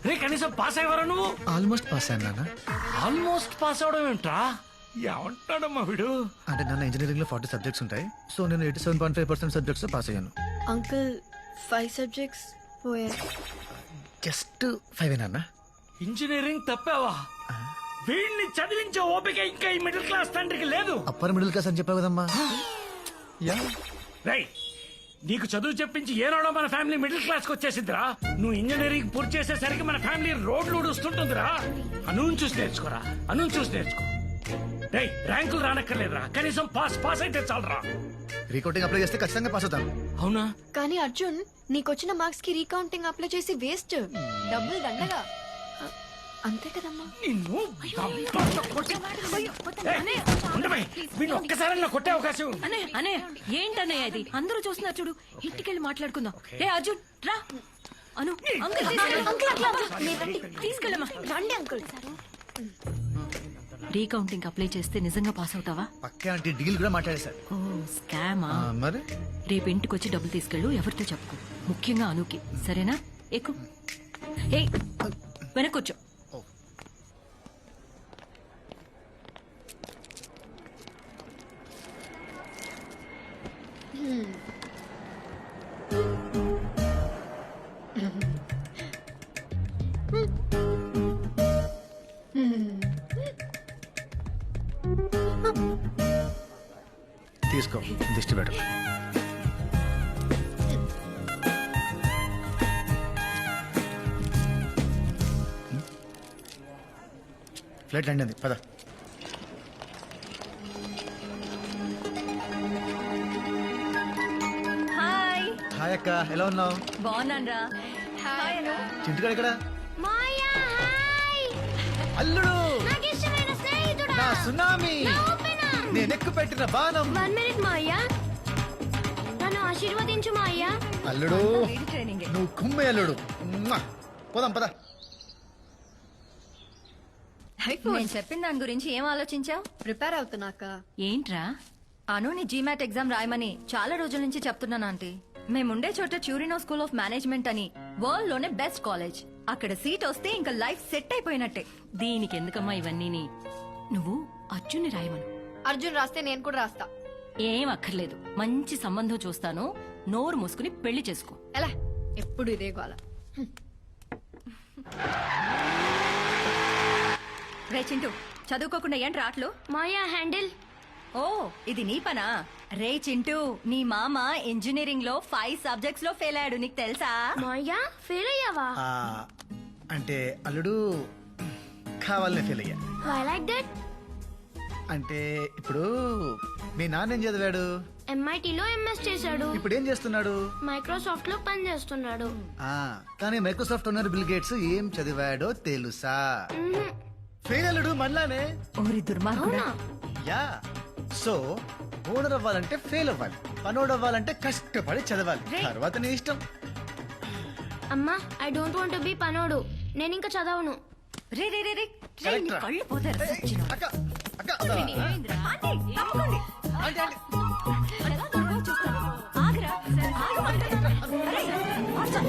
రే కనీసం పాస్ అయ్యవరా నువ్వు? Almost pass అయ్యాను నాన్న. ఆల్మోస్ట్ పాస్ అవడం ఏంట్రా? ఏమంటాడమ్మా వీడు? అంటే నాన్న ఇంజనీరింగ్ లో 40 సబ్జెక్ట్స్ ఉంటాయి. సో నేను 87.5% సబ్జెక్ట్స్ పాస్ అయ్యాను. అంకుల్ 5 సబ్జెక్ట్స్ పోయాయి. జస్ట్ 5 నాన్న. ఇంజనీరింగ్ తప్పావా? వీడిని చదివించే ఓపిక ఇంకా ఈ మిడిల్ క్లాస్ తండ్రికి లేదు. అప్పర్ మిడిల్ క్లాస్ అని చెప్పావు కదమ్మా. యా రై నీకు చదువు చెప్పించి ఏనాడో మన ఫ్యామిలీ మిడిల్ క్లాస్ కి వచ్చేసిందిరా. నువ్వు ఇంజనీరింగ్ పూర్తి చేసేసరికి మన ఫ్యామిలీ రోడ్లు ఊడుస్తుంటుందిరా. అనుని చూసి నేర్చుకోరా, అనుని చూసి నేర్చుకో. రై ర్యాంకులు రానక్కర్లేదురా, కనీసం పాస్ అయితే చాలరా. రీకౌంటింగ్ అప్లై చేస్తే ఖచ్చితంగా పాస్ అవుతాను. అవునా? కానీ అర్జున్ నీకొచ్చిన మార్క్స్ కి రీకౌంటింగ్ అప్లై చేసి వేస్ట్. డబ్బులు దండగా. అంతే కదమ్మా. నిన్ను వీడిని ఒక్కసారి కొట్టే అవకాశం. అనే ఏంటన్నయ్య ఇది? అందరూ చూస్తున్నారు చూడు. ఇంటికెళ్ళి మాట్లాడుకుందాం. ఏ అర్జున్ రా. అను తీసుకెళ్ళమ్మా. రండి అంకుల్. రీకౌంటింగ్ అప్లై చేస్తే నిజంగా పాస్ అవుతావా? పక్కే అంటే డీల్ కూడా మాట్లాడేశారు. ఓ స్కామా? మరి రేపు ఇంటికి వచ్చి డబ్బులు తీసుకెళ్ళు. ఎవరితో చెప్పుకో, ముఖ్యంగా అనుకి. సరేనా? ఎక్కు. ఏ వెనకొచ్చు. తీసుకో దిష్టి పెట్టు. ఫ్లైట్ ల్యాండ్ అయింది, పద. హాయ్. హాయ్ అక్క, ఎలా ఉన్నావు? బాగున్నాను. హాయ్ అను. చింటికాడు ఇక్కడ. అల్లుడు నా సునామీ, నేను ఎక్కు పెట్టిన బాణం. 1 minute మాయ్యా, నన్ను ఆశీర్వదించు మాయ్యా. అల్లుడు నువ్వు కుమ్మే అల్లుడు. పోదాం పద. నేను చెప్పిన దాని గురించి ఏం ఆలోచించావు? ప్రిపేర్ అవుతున్నాక. ఏంట్రా? అను నీ జీమాట్ ఎగ్జామ్ రాయమని చాలా రోజుల నుంచి చెప్తున్నాను ఆంటీ. మేముండే చోట చ్యూరినో స్కూల్ ఆఫ్ మేనేజ్మెంట్ అని వరల్డ్ లోనే బెస్ట్ కాలేజ్. అక్కడ సీట్ వస్తే ఇంకా లైఫ్ సెట్ అయిపోయినట్టే. దీనికి ఎందుకమ్మా ఇవన్నీ? నువ్వు అర్జున్ని రాయమను. అర్జున్ రాస్తే నేను కూడా రాస్తా. ఏం అక్కర్లేదు, మంచి సంబంధం చూస్తాను. నోరు మూసుకుని పెళ్లి చేసుకో. ఎలా ఎప్పుడు ఇదే గోల. రే చింటూ, చదువుకోకుండా ఏంటి రాట్లు? మాయా హ్యాండిల్. ఓ ఇది నీ పనా? రే చింటూ, నీ మామ ఇంజనీరింగ్ లో 5 సబ్జెక్ట్స్ లో ఫెయిల్ అయ్యాడు, నీకు తెలుసా? మాయా ఫెయిల్ అయ్యావా? అంటే అల్లుడు కావాలనే ఫెయిల్ అయ్యా. Why like that? అంటే ఇప్పుడు మీ నాన్న ఏం చదివాడు? MIT లో MS చేశాడు. ఇప్పుడు ఏం చేస్తున్నాడు? మైక్రోసాఫ్ట్ లో పని చేస్తున్నాడు. కానీ మైక్రోసాఫ్ట్ ఓనర్ బిల్ గేట్స్ ఏం చదివాడో తెలుసా? ఫెయిల్ అల్లుడు మనలానే. ఓరి దుర్మార్గుడా. యా, సో ఓనర్ అవ్వాలంటే ఫెయిల్ అవ్వాలి, పనోడు అవ్వాలంటే కష్టపడి చదవాలి. తర్వాత నీ ఇష్టం. అమ్మా, I don't want to be పనోడు. నేను ఇంకా చదవను. రే రే రే రే, నీ కళ్ళు పోతారు. అక్క అక్క ఆంటీ, తప్పకండి. ఎలా దొరకవో చూస్తాను. ఆగురా, ఆగమంటున్నా. అరే, ఆచా.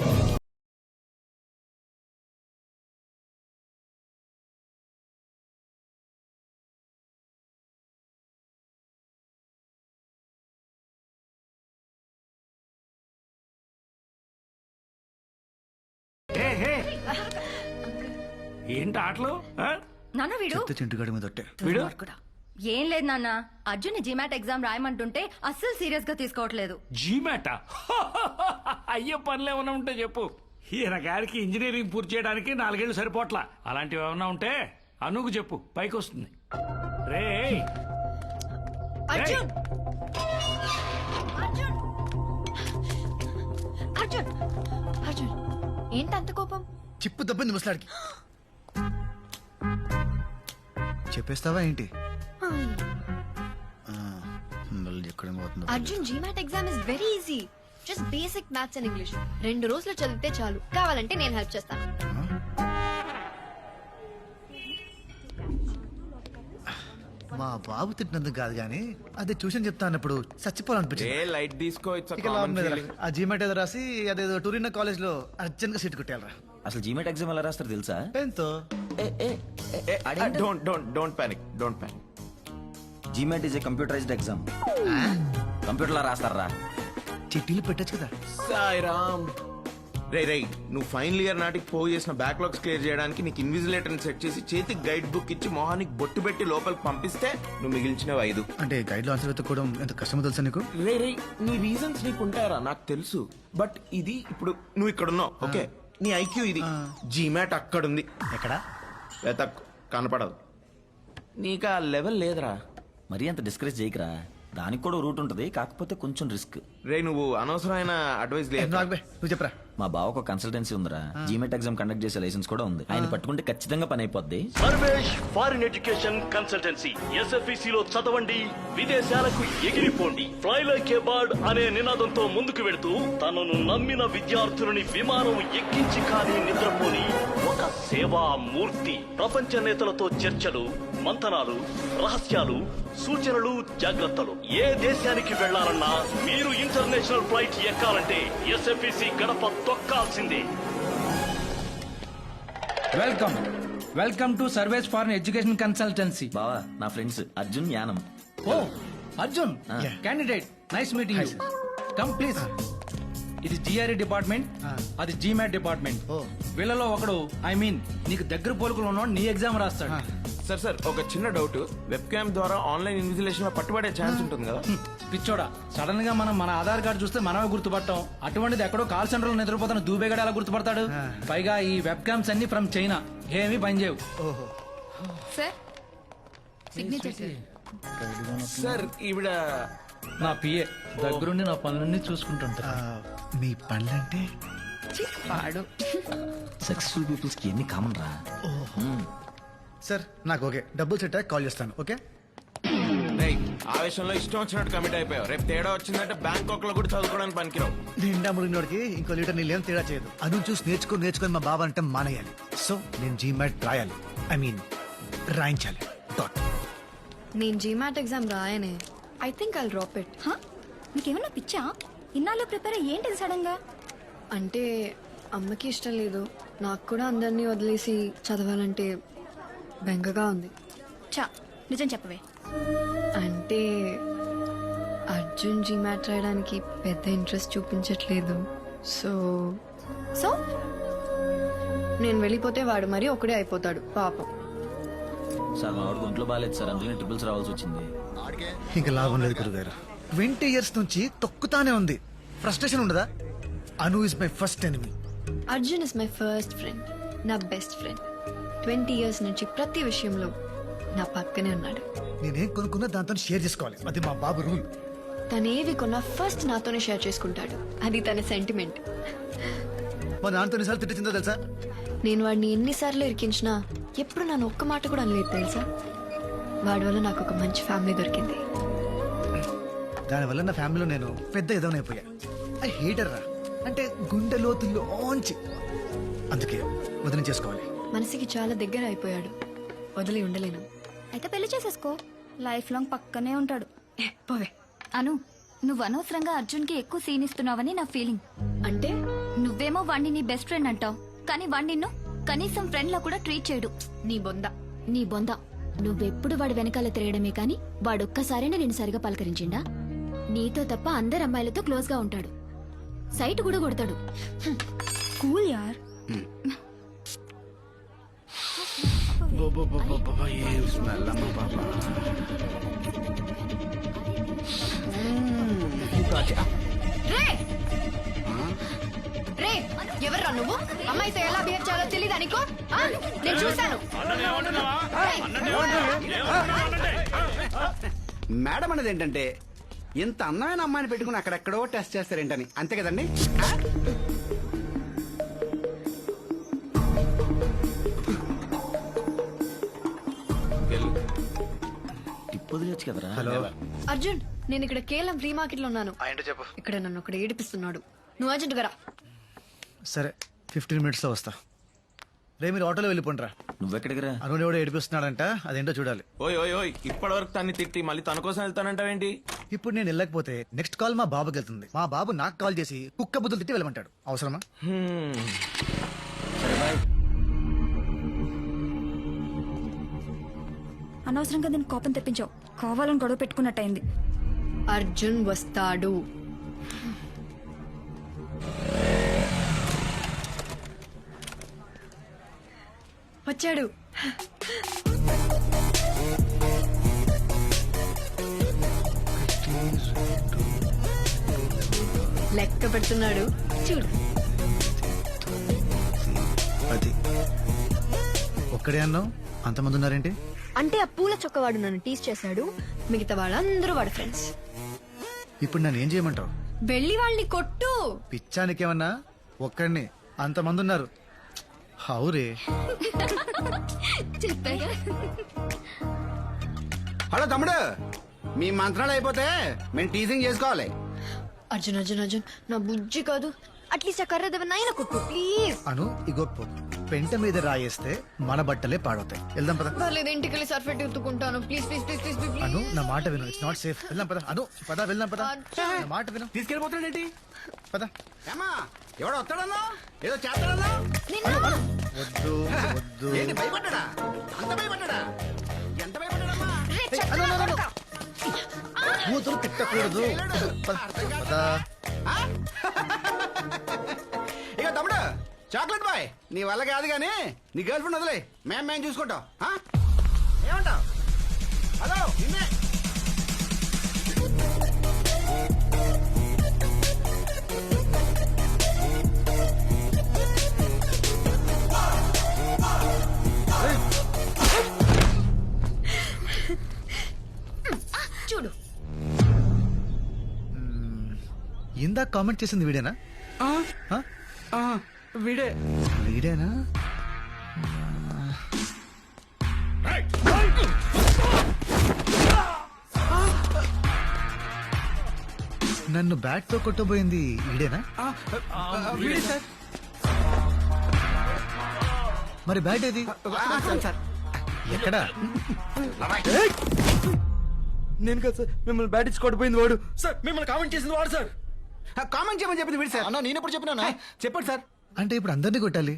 ఏంటి ఆటలు? నాన్న వీడు చింటుగాడి మీద ఒట్టే. వీడు ఏం లేదు నాన్న, అర్జున్ జీమాట్ ఎగ్జామ్ రాయమంటుంటే అస్సలు సీరియస్ గా తీసుకోవట్లేదు. జీమాట అయ్యే పనులు ఏమైనా ఉంటే చెప్పు. ఈయన గారికి ఇంజనీరింగ్ పూర్తి చేయడానికి 4 ఏళ్ళు సరిపోట్లా. అలాంటివి ఏమైనా ఉంటే అనుకు చెప్పు, పైకి వస్తుంది. రే అర్జున్ అర్జున్ అర్జున్ అర్జున్ ఏంటంత కోపం? చిప్పు దబ్బింది ముసలాడికి. చెప్పేస్తావా ఏంటి? Arjun GMAT exam is very easy. Just basic maths and English. 2 రోజులు చదివితే చాలు. కావాలంటే నేను హెల్ప్ చేస్తాను. మా బాబు తిట్టినందుకు కాదు కానీ అది ట్యూషన్ చెప్తా అన్నప్పుడు చచ్చిపోవాలనిపించింది. లైట్ తీసుకో ఇక లాభం లేదురా. ఆ జీమెట్ ఏదో రాసి అదేదో టూరిన్ కాలేజ్ లో అర్జెంట్ గా సీట్ కొట్టేయాలరా. అసలు జీమెట్ ఎగ్జామ్ ఎలా రాస్తారు తెలుసా? పెన్తో don't panic. GMAT is a computerized exam. Computer లో రాస్తారా? చిట్టీలు పెట్టచ్చు కదా. సాయిరామ్. రే నువ్వు ఫైనల్ ఇయర్ నాటికి పోగు చేసిన బ్యాక్లాగ్స్ క్లియర్ చేయడానికి నీకు ఇన్విజిలేటర్ సెట్ చేసి చేతికి గైడ్ బుక్ ఇచ్చి మొహానికి బొట్టు పెట్టి లోపలికి పంపిస్తే నువ్వు మిగిల్చినవి 5. అంటే గైడ్ లో ఆన్సర్ వెతుక్కోవడం ఎంత కష్టమో తెలుసా నీకు? రే నీ రీజన్స్ నీకు ఉంటాయరా నాకు తెలుసు. బట్ ఇది ఇప్పుడు నువ్వు ఇక్కడ ఉన్నావు, ఓకే? నీ ఐక్యూ ఇది. జీమాట్ అక్కడుంది. ఎక్కడ? వెతక్ కనపడదు. నీకు ఆ లెవెల్ లేదురా. మరీ అంత డిస్కరేజ్ చేయకరా. దానికి కూడా రూట్ ఉంటది, కాకపోతే కొంచెం రిస్క్. రే నువ్వు అనవసరమైన అడ్వైస్ లేదు. నువ్వు చెప్పరా. మా బావకు ఒక కన్సల్టెన్సీ ఉందిరా. జీమెట్ ఎగ్జామ్ కండక్ట్ చేసే లైసెన్స్ కూడా ఉంది. ఆయన పట్టుకుంటే ఖచ్చితంగా పని అయిపోద్ది. Sarvesh foreign education consultancy. SFEC లో చదవండి, విదేశాలకు ఎగిరిపోండి. ఫ్లై లైక్ ఏ బర్డ్ అనే నినాదంతో ముందుకు వెళుతూ తనను నమ్మిన విద్యార్థులని విమానం ఎక్కించి కానీ నిద్రపోని ఒక సేవా మూర్తి. ప్రపంచ నేతలతో చర్చలు, మంతనాలు, రహస్యాలు, సూచనలు, జాగ్రత్తలు. ఏ దేశానికి వెళ్లాలన్నా మీరు ఇంటర్నేషనల్ ఫ్లైట్ ఎక్కాలంటే SFEC గడప తొక్కాల్సిందే. Welcome to Sarvesh foreign education consultancy. బావా నా friends Arjun, Yanam. Oh Arjun, Yeah. Candidate, nice meeting you. Come please. ఇది GRE డిపార్ట్మెంట్, అది GMAT డిపార్ట్మెంట్. Oh. వీళ్ళలో ఒకడు, ఐ మీన్ నీకు దగ్గర పోలుకులు ఉన్నాడు, నీ ఎగ్జామ్ రాస్తాడు. సార్ ఒక చిన్న డౌట్. వెబ్ క్యామ్ ద్వారా ఆన్లైన్ ఇన్విజిలేషన్ లో పట్టుబడే ఛాన్స్ ఉంటుంది కదా? పిచ్చోడా, సడన్ గా మనం మన ఆధార్ కార్డు చూస్తే మనమే గుర్తుపట్టాం. అటువంటిది ఎక్కడో కాల్ సెంటర్ లో నిద్రపోతున్న దూబేగడ ఎలా గుర్తుపడతాడు? పైగా ఈ వెబ్ క్యామ్స్ అన్ని ఫ్రమ్ చైనా, ఏమీ పనిచేయవు. ఓహో. సార్ సిగ్నేచర్ సార్ ఈవిడ నా పిఏ దగ్గరుండి నా పనులన్నీ చూసుకుంటుంటా. మీ పనులంటే సక్సెస్ఫుల్ పీపుల్స్ కి ఎన్ని కామన్ రా. సార్ నాకు ఓకే, డబ్బులు సెట్ అయ్యాక కాల్ చేస్తాను. ఓకే. రేయ్, ఆవేశంలో ఇష్టం వచ్చినట్టు కమిట్ అయిపోయావు. రేపు తేడా వచ్చిందంటే బ్యాంకాక్ లో కూడా చదువుకోవడానికి పనికిరావు. నిండా మురిగినోడికి ఇంకో లీటర్ నీళ్ళు ఏం తేడా చేయదు. అను చూసి నేర్చుకొని మా బాబా అంటే మానేయాలి. సో నేను జీమాట్ రాయాలి, ఐ మీన్ రాయించాలి. డాట్. నేను జీమాట్ ఎగ్జామ్ రాయనే. I think I'll drop it. నీకేమన్నా పిచ్చా? ఇన్నాళ్ళు ప్రిపేర్ ఏంటిది సడన్ గా? అంటే అమ్మకి ఇష్టం లేదు, నాకు కూడా అందరినీ వదిలేసి చదవాలంటే బెంగగా ఉంది. చా నిజం చెప్పవే. అంటే అర్జున్ జీమాట్ రాయడానికి పెద్ద ఇంట్రెస్ట్ చూపించట్లేదు. సో సో నేను వెళ్ళిపోతే వాడు మరీ ఒకడే అయిపోతాడు పాపం. సార్ మా వాడికి ఒంట్లో బాగాలేదు సార్, అందుకని ట్రిపుల్స్ రావాల్సి వచ్చింది. ఇంకా లాభం లేదు గురుగారు. 20 years నుంచి తొక్కుతానే ఉంది. ఫ్రస్ట్రేషన్ ఉండదా? Anu is my first enemy. Arjun is my first friend, నా బెస్ట్ ఫ్రెండ్. 20 years నుంచి ప్రతి విషయంలో నా పక్కనే ఉన్నాడు. నేనేం కొనుక్కున్నా దాంతో షేర్ చేసుకోవాలి, అది మా బాబు రూల్. తనేవి కొన్నా ఫస్ట్ నాతోనే షేర్ చేసుకుంటాడు, అది తన సెంటిమెంట్. మా నాన్నతో ఎన్నిసార్లు తిట్టిందో తెలుసా? నేను వాడిని ఎన్నిసార్లు ఇరికించినా ఎప్పుడు నన్ను ఒక్క మాట కూడా అనలేదు తెలుసా. వాడి వల్ల నాకు ఒక మంచి ఫ్యామిలీ దొరికింది. దానివల్ల నా ఫ్యామిలీలో నేను పెద్ద ఎదవనైపోయా. ఐ హేటర్ రా, అంటే గుండె లోతుల్లోంచి. అందుకే వదిలి చేసుకోవాలి. మనసుకి చాలా దగ్గర అయిపోయాడు, వదిలి ఉండలేను. అయితే పెళ్లి చేసేసుకో, లైఫ్ లాంగ్ పక్కనే ఉంటాడు. పోవే. అను, నువ్వు అనవసరంగా అర్జున్ కి ఎక్కువ సీన్ ఇస్తున్నావని నా ఫీలింగ్. అంటే నువ్వేమో వాణ్ణి నీ బెస్ట్ ఫ్రెండ్ అంటావు, కానీ వాణ్ణి నిన్ను కనీసం ఫ్రెండ్ లా కూడా ట్రీట్ చేయడు. నీ బొంద. నీ బొంద. నువ్వెప్పుడు వాడి వెనకాల తిరగడమే కాని వాడొక్కసారైనా నేను సరిగా పలకరించిండా? నీతో తప్ప అందరు అమ్మాయిలతో క్లోజ్ గా ఉంటాడు, సైట్ కూడా కొడతాడు. కూల్ యార్. రే ఎవర్రా నువ్వు? అమ్మాయితో ఎలా బిహేవ్ చేయాలో తెలియదా నీకు? నేను చూశాను. మేడం అనేది ఏంటంటే ఇంత అందమైన అమ్మాయిని పెట్టుకుని అక్కడెక్కడో టెస్ట్ చేస్తారేంటని, అంతే కదండి? టిప్ వదిలేచ్చు కదరా. హలో అర్జున్, నేను ఇక్కడ కేవలం ఫ్రీ మార్కెట్ లో ఉన్నాను. ఏంటో చెప్పు. ఇక్కడ నన్ను ఒకడు ఏడిపిస్తున్నాడు, నువ్వు అర్జెంట్ గా రా. సరే 15 minutes లో వస్తా. రే మీరు ఆటోలో వెళ్ళిపోండిరా. నువ్వెక్కడికి రా? అరుణ్ ఎవడో ఏడిపిస్తున్నాడంట, అదేంటో చూడాలి. ఓయ్ ఓయ్ ఓయ్ ఇప్పటి వరకు తన్ని తిట్టి మళ్ళీ తన కోసం వెళ్తానంటావేంటి? ఇప్పుడు నేను వెళ్ళకపోతే నెక్స్ట్ కాల్ మా బాబుకి వెళ్తుంది. మా బాబు నాకు కాల్ చేసి కుక్క బుద్ధులు తిట్టి వెళ్ళమంటాడు. అవసరమా? సరే బాయ్. అనవసరంగా నేను కోపం తెప్పించావు. కావాలని గొడవ పెట్టుకున్నట్టయింది. అర్జున్ వస్తాడు. వచ్చాడు. లెక్క పెడుతున్నాడు చూడు. అది ఒక్కడే అన్నావు, అంతమంది ఉన్నారేంటి? అంటే ఆ పూల చొక్కవాడు నన్ను టీస్ చేశాడు, మిగతా వాళ్ళందరూ వాడు ఫ్రెండ్స్. ఇప్పుడు నన్ను ఏం చేయమంటావు? వెళ్ళి వాళ్ళని కొట్టు. పిచ్చానికేమన్నా? ఒక్కడిని అంతమంది ఉన్నారు. హౌరే. చెప్పాగా. హలో తమ్ముడు, మీ మంత్రాలు అయిపోతే మేము టీజింగ్ చేసుకోవాలి. అర్జున్ అర్జున్ అర్జున్ నా బుజ్జి కాదు, అట్లీస్ట్ ఆ కర్ర దేవనాయన కొట్టు ప్లీజ్. అను ఇగో పెంట మీద రాయేస్తే మన బట్టలే పాడవుతాయి. వెళ్దాం పద. పర్లేదు, ఇంటికి వెళ్ళి సర్ఫెట్ ఎత్తుకుంటాను. Please please please please please. Anu నా మాట విను, ఇట్స్ నాట్ సేఫ్. వెళ్దాం పద. అను పద, వెళ్దాం పద. నా మాట విను, తీసుకెళ్ళిపోతాడేంటి? పద. ఏమా ఎవడో వస్తాడన్నా, ఏదో చేస్తాడన్నా? వద్దు వద్దు. ఏంటి భయపడ్డా? అంత భయపడ్డా? ఎంత భయపడ్డాడమ్మా? కూతురు తిట్టకూడదు. పద, పద. ఇక తమ్ముడు చాక్లెట్ బాయ్, నీ వల్ల కాదు కానీ నీ గర్ల్ ఫ్రెండ్ వదిలే, మేము చూసుకుంటాం. ఏమంటావు? హలో నిన్నే. చూడు. ఇందాక కామెంట్ చేసింది వీడేనా? వీడే. వీడేనా? నన్ను బ్యాట్ తో కొట్టబోయింది వీడేనా? వీడే సార్. మరి బ్యాట్ ఏది? సార్ ఎక్కడా? నేను కదా సార్ మిమ్మల్ని బ్యాట్ ఇచ్చి కొట్టిపోయింది వాడు. సార్ మిమ్మల్ని కామెంట్ చేసింది వాడు సార్. కామెంట్ చేయమని చెప్పింది వీడు సార్. అన్నా నేను ఎప్పుడు చెప్పినా? చెప్పండి సార్. అంటే ఇప్పుడు అందరినీ కొట్టాలి?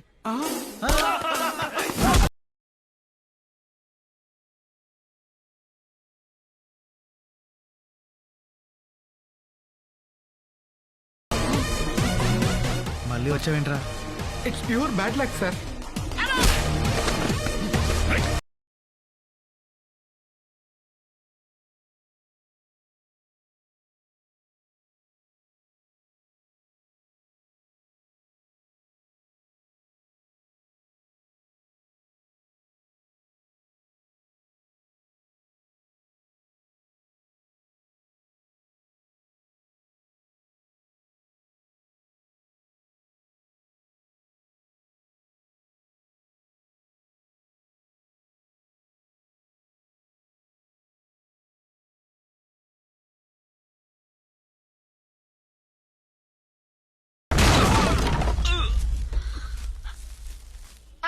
మళ్ళీ వచ్చావేంట్రా? It's pure bad luck sir.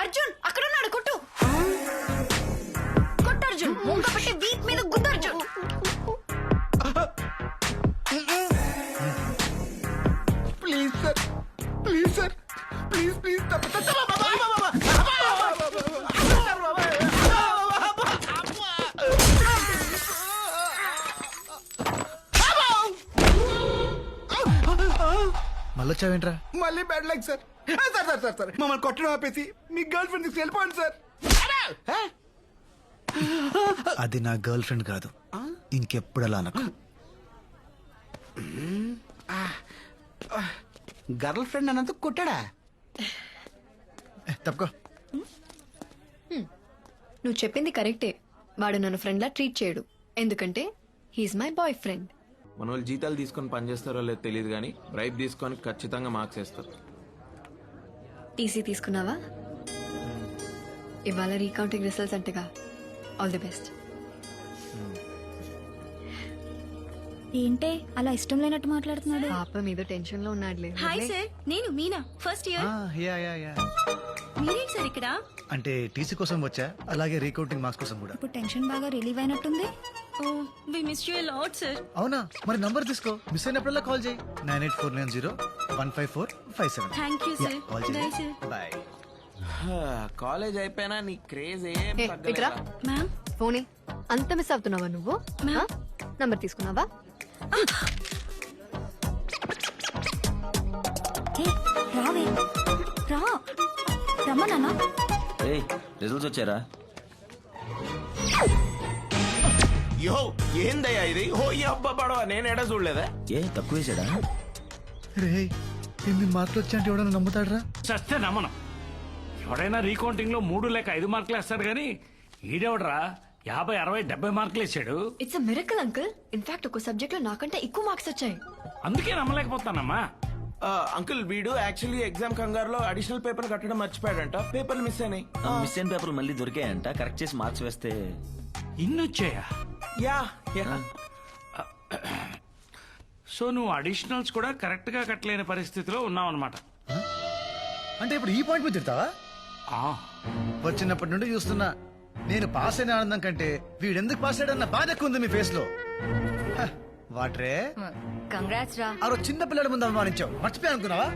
Arjun అక్కడ ఉన్నాడు, కొట్టు కొట్టు అర్జున్. ముంగ పెట్టి వీక్ మీద గుద్దు Arjun. Please sir, please sir, please please. మళ్ళీ వచ్చావేంట్రా? మళ్ళీ bad luck sir. Sir sir sir sir మమ్మల్ని కొట్టడం ఆపేసి మీ గర్ల్ ఫ్రెండ్ తీసుకు వెళ్ళిపోండి సార్. అది నా గర్ల్ ఫ్రెండ్ కాదు, ఇంకెప్పుడు అలా అనకు. గర్ల్ ఫ్రెండ్ అన్నందుకు కొట్టాడా? తప్పుకో. నువ్వు చెప్పింది కరెక్టే. వాడు నన్ను ఫ్రెండ్ లా ట్రీట్ చేయడు, ఎందుకంటే హీఈస్ మై బాయ్ ఫ్రెండ్. మన వాళ్ళు జీతాలు తీసుకొని పనిచేస్తారో లేదో తెలియదు కానీ బ్రైబ్ తీసుకొని ఖచ్చితంగా మార్క్స్ వేస్తారు. టీసీ తీసుకున్నావా? ఇవాళ రీకౌంటింగ్ రిజల్ట్స్ అంటగా. All the best. ఏంటే అలా ఇష్టం లేనట్టు మాట్లాడుతున్నాడు? పాప మీద టెన్షన్ లో ఉన్నాడులే. హాయ్ సార్, నేను Meena, first year. Yeah yeah yeah. మీ మీరేంటి సార్ ఇక్కడ? అంటే టీసీ కోసం వచ్చా, అలాగే రీకౌంటింగ్ మార్క్స్ కోసం కూడా. ఇప్పుడు టెన్షన్ బాగా రిలీవ్ అయినట్టుంది. We miss you a lot sir. అవునా? మరి నంబర్ తీసుకో, మిస్ అయినప్పుడల్లా కాల్ చేయి. 9849015457. Thank you sir. Call bye చేయి. సార్. బాయ్. కాలేజ్ అయిపోయినా నీ క్రేజ్ ఏం ఇట్రా తగ్గలేదా? మ్యామ్ ఫోనే అంత మిస్ అవుతున్నావా నువ్వు? నంబర్ తీసుకున్నావా? రావే రా రమ్మా నాన్న. ఏయ్ రిజల్ట్స్ వచ్చారా? యో ఏందయ్యా ఇది? ఓ ఈ అబ్బా పడవ నేను ఎడ చూడలేదా? ఏ తక్కువ వేసాడా? రే 8 మార్కులు వచ్చా అంటే ఎవడన్నా నమ్ముతాడరా? చస్తే నమ్మను. ఎవడైనా రీకౌంటింగ్ లో 3 లేక 5 మార్కులు వేస్తాడు కానీ ఈడెవడరా 50, 60, 70 మార్కులు వేసాడు. It's a miracle uncle. In fact ఒక సబ్జెక్ట్ లో నాకంటే ఎక్కువ మార్క్స్ వచ్చాయి. అందుకే నమ్మలేకపోతానమ్మా. అంకుల్ వీడు యాక్చువల్లీ ఎగ్జామ్ కంగారులో అడిషనల్ పేపర్ కట్టడం మర్చిపోయాడంట. పేపర్లు మిస్ అయినాయి. మిస్ అయిన పేపర్లు మళ్ళీ దొరికాయంట, కరెక్ట్ చేసి మార్క్స్ వేస్తే. ఇన్ని వచ్చాయా? యా సో నువ్వు అడిషనల్స్ కూడా కరెక్ట్ గా కట్టలేని పరిస్థితిలో ఉన్నావు అనమాట. అంటే ఇప్పుడు ఈ పాయింట్ మీద తిడతావా? వచ్చినప్పటి నుండి చూస్తున్నా, నేను పాస్ అయిన ఆనందం కంటే వీడెందుకు పాస్ అయ్యాడన్న బాధ ఎక్కువ ఉంది మీ ఫేస్ లో. హ, వాట్రే కంగ్రాట్స్ రా. ఆ రోజు చిన్న పిల్లల ముందు అవమానించావు, మర్చిపోయా అనుకున్నావా?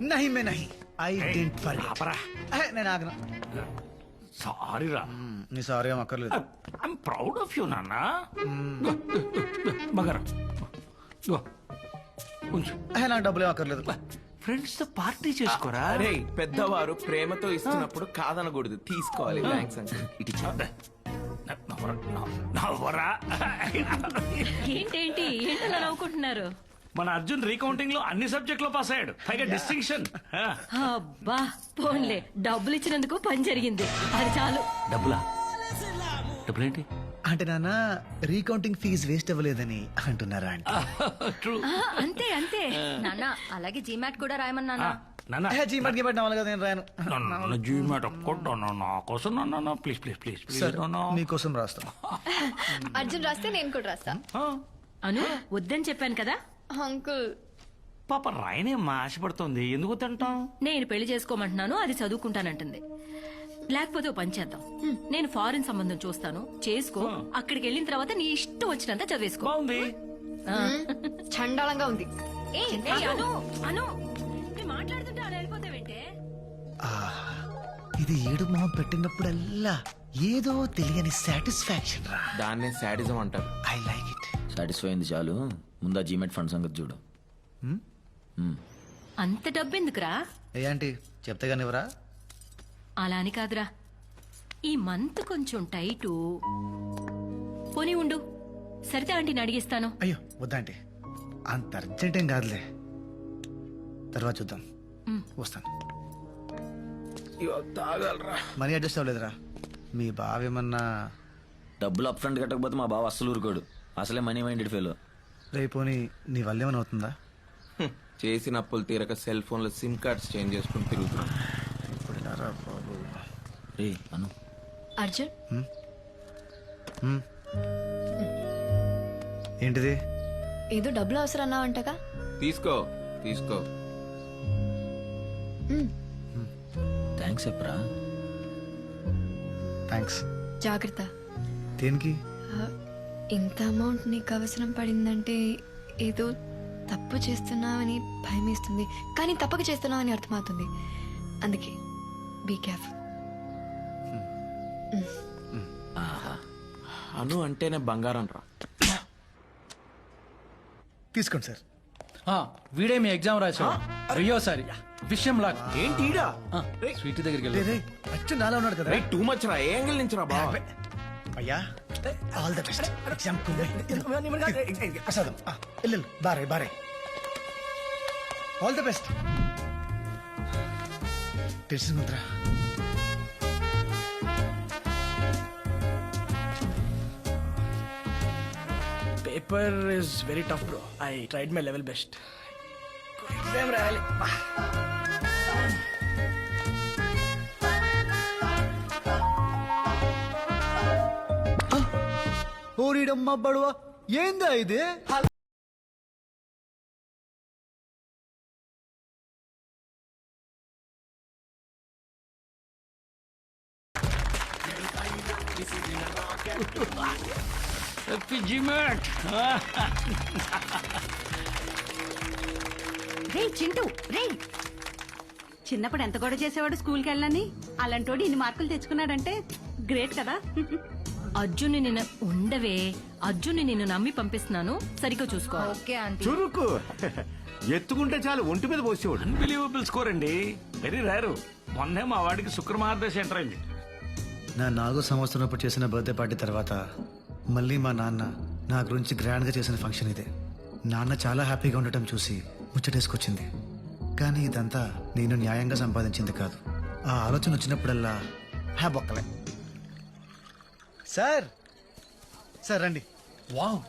నహి మే నహి, ఐ డెంట్ ఫర్గెట్. ఆపరా. నేను ఆగను. సారీ రా. నీ సారీ ఏం అక్కర్లేదు. ఐఎమ్ ప్రౌడ్ ఆఫ్ యూ నాన్న. మగరా ఉంచు. నాకు డబ్బులు ఏం అక్కర్లేదు. ఫ్రెండ్స్ తో పార్టీ చేసుకోరా. అరే పెద్దవారు ప్రేమతో ఇస్తున్నప్పుడు కాదనకూడదు, తీసుకోవాలి. Thanks uncle. ఇటు ఇచ్చా. నవ్వరా. ఏంటేంటి ఏంటలా నవ్వుకుంటున్నారు? మన అర్జున్ రీకౌంటింగ్ లో అన్ని సబ్జెక్ట్ లో పాస్ అయ్యాడు, పైగా డిస్టింక్షన్. అబ్బా పోన్లే, డబ్బులు ఇచ్చినందుకు పని జరిగింది, అది చాలు. డబ్బులా? డబ్బులేంటి? అంటే నాన్న రీకౌంటింగ్ ఫీజు వేస్ట్ అవ్వలేదని అంటున్నారా? అంటే ట్రూ. అంతే అంతే నాన్న. అలాగే జీమాట్ కూడా రాయమన్నా. నాన్న జీ మట్కి పెట్టిన కదా, నేను రాయను. జీమాట్ ఒక్కటి నా కోసం నాన్న, ప్లీజ్ ప్లీజ్ ప్లీజ్ ప్లీజ్. సరే, నీకోసం రాస్తాను. అర్జున్ రాస్తే నేను కూడా రాస్తా. అను వద్దని చెప్పాను కదా. అంకుల్ పాప రాయనేమ్మా ఆశపడుతోంది, ఎందుకు తింటాం? నేను పెళ్లి చేసుకోమంటున్నాను, అది చదువుకుంటానంటుంది. లేకపోతే ఓ పని చేద్దాం, నేను ఫారిన్ సంబంధం చూస్తాను, చేసుకో. అక్కడికి వెళ్ళిన తర్వాత నీ ఇష్టం వచ్చినంత చదివేసుకో. బాగుంది. చండాలంగా ఉంది. ఏయ్, అను అను నేను మాట్లాడుతుంటే అలా వెళ్ళిపోతావేంటే? ఇది ఏడు మొహం పెట్టినప్పుడల్లా ఏదో తెలియని సాటిస్ఫాక్షన్ రా. దాన్నే శాడిజం అంటారు. I like it. సాటిస్ఫై అయింది చాలు, ముందా జీమెట్ ఫండ్ సంగతి చూడు. అంత డబ్బెందుకురా? ఏ ఆంటీ చెప్తే కానివరా? అలా అని కాదురా, ఈ మంత్ కొంచెం టైటు. పోనీ ఉండు, సరితే ఆంటీని అడిగిస్తాను. అయ్యో వద్దా ఆంటీ, అంత అర్జెంట్ ఏం కాదులే, తర్వాత చూద్దాం. వస్తాను. తాగలరా. Money adjust అవ్వలేదురా? మీ బావేమన్నా డబ్బులు అప్ ఫ్రంట్ కట్టకపోతే మా బావ అస్సలు ఊరుకోడు, అసలే మనీ మైండెడ్ ఫెలో. రేపోని నీ వల్ల ఏమైనా అవుతుందా? చేసిన అప్పులు తీరక సెల్ ఫోన్ లో సిమ్ కార్డ్స్ చేంజ్ చేసుకుని తిరుగుతున్నా. రే అను. అర్జున్ ఏంటిది? ఏదో డబ్బులు అవసరం అన్నావంటగా. తీసుకో తీసుకో. థ్యాంక్స్ చెప్పరా. థ్యాంక్స్. జాగ్రత్త. దేనికి? ఇంత అమౌంట్ నీకు అవసరం పడిందంటే ఏదో తప్పు చేస్తున్నావని భయం వేస్తుంది, కానీ తప్పక చేస్తున్నావని అర్థమవుతుంది. అందుకే బీ కేర్ఫుల్. అను అంటేనే బంగారం రా. తీసుకోండి సార్. వీడే మీ ఎగ్జామ్ రాశాడు. వెయ్యోసారి విషయం లాగా ఏంటి ఈడా? స్వీట్ దగ్గరికి రే, వెళ్ళి రే, అచ్చు నాలా ఉన్నాడు కదా. టూ మచ్ రా. ఏ యాంగిల్ నుంచి రా బావ? అయ్యా ఆల్ ద బెస్ట్. ఎగ్జామ్ ప్రసాదం వెళ్ళు, బారే బారే. All the best. తెలిసింది మంత్రా. Paper is very tough bro. I tried my level best. Exam రాయాలి. ఓరిడమ్మ బడువా, ఏందా ఇది? Happy GMAT. రే చింటూ రే, చిన్నప్పుడు ఎంత గొడవ చేసేవాడు స్కూల్కి వెళ్ళని, అలాంటోడు ఇన్ని మార్కులు తెచ్చుకున్నాడంటే గ్రేట్ కదా. అర్జున్ని నిన్ను ఉండవే, అర్జున్ని నిన్ను నమ్మి పంపిస్తున్నాను, సరిగ్గా చూసుకో. Okay aunty. చురుకు ఎత్తుకుంటే చాలు ఒంటి మీద పోసేవాడు. అన్బిలీవబుల్ స్కోర్ అండి, వెరీ రేరు. మొన్నే మా వాడికి శుక్రమార్దశ ఎంటర్ అయింది. నా 4వ సంవత్సరం అప్పుడు చేసిన బర్త్డే పార్టీ తర్వాత మళ్ళీ మా నాన్న నా గురించి గ్రాండ్గా చేసిన ఫంక్షన్ ఇదే. నాన్న చాలా హ్యాపీగా ఉండటం చూసి ముచ్చటేసుకొచ్చింది. కానీ ఇదంతా నేను న్యాయంగా సంపాదించింది కాదు. ఆ ఆలోచన వచ్చినప్పుడల్లా బొక్కలే. సార్ సార్ రండి. వావ్,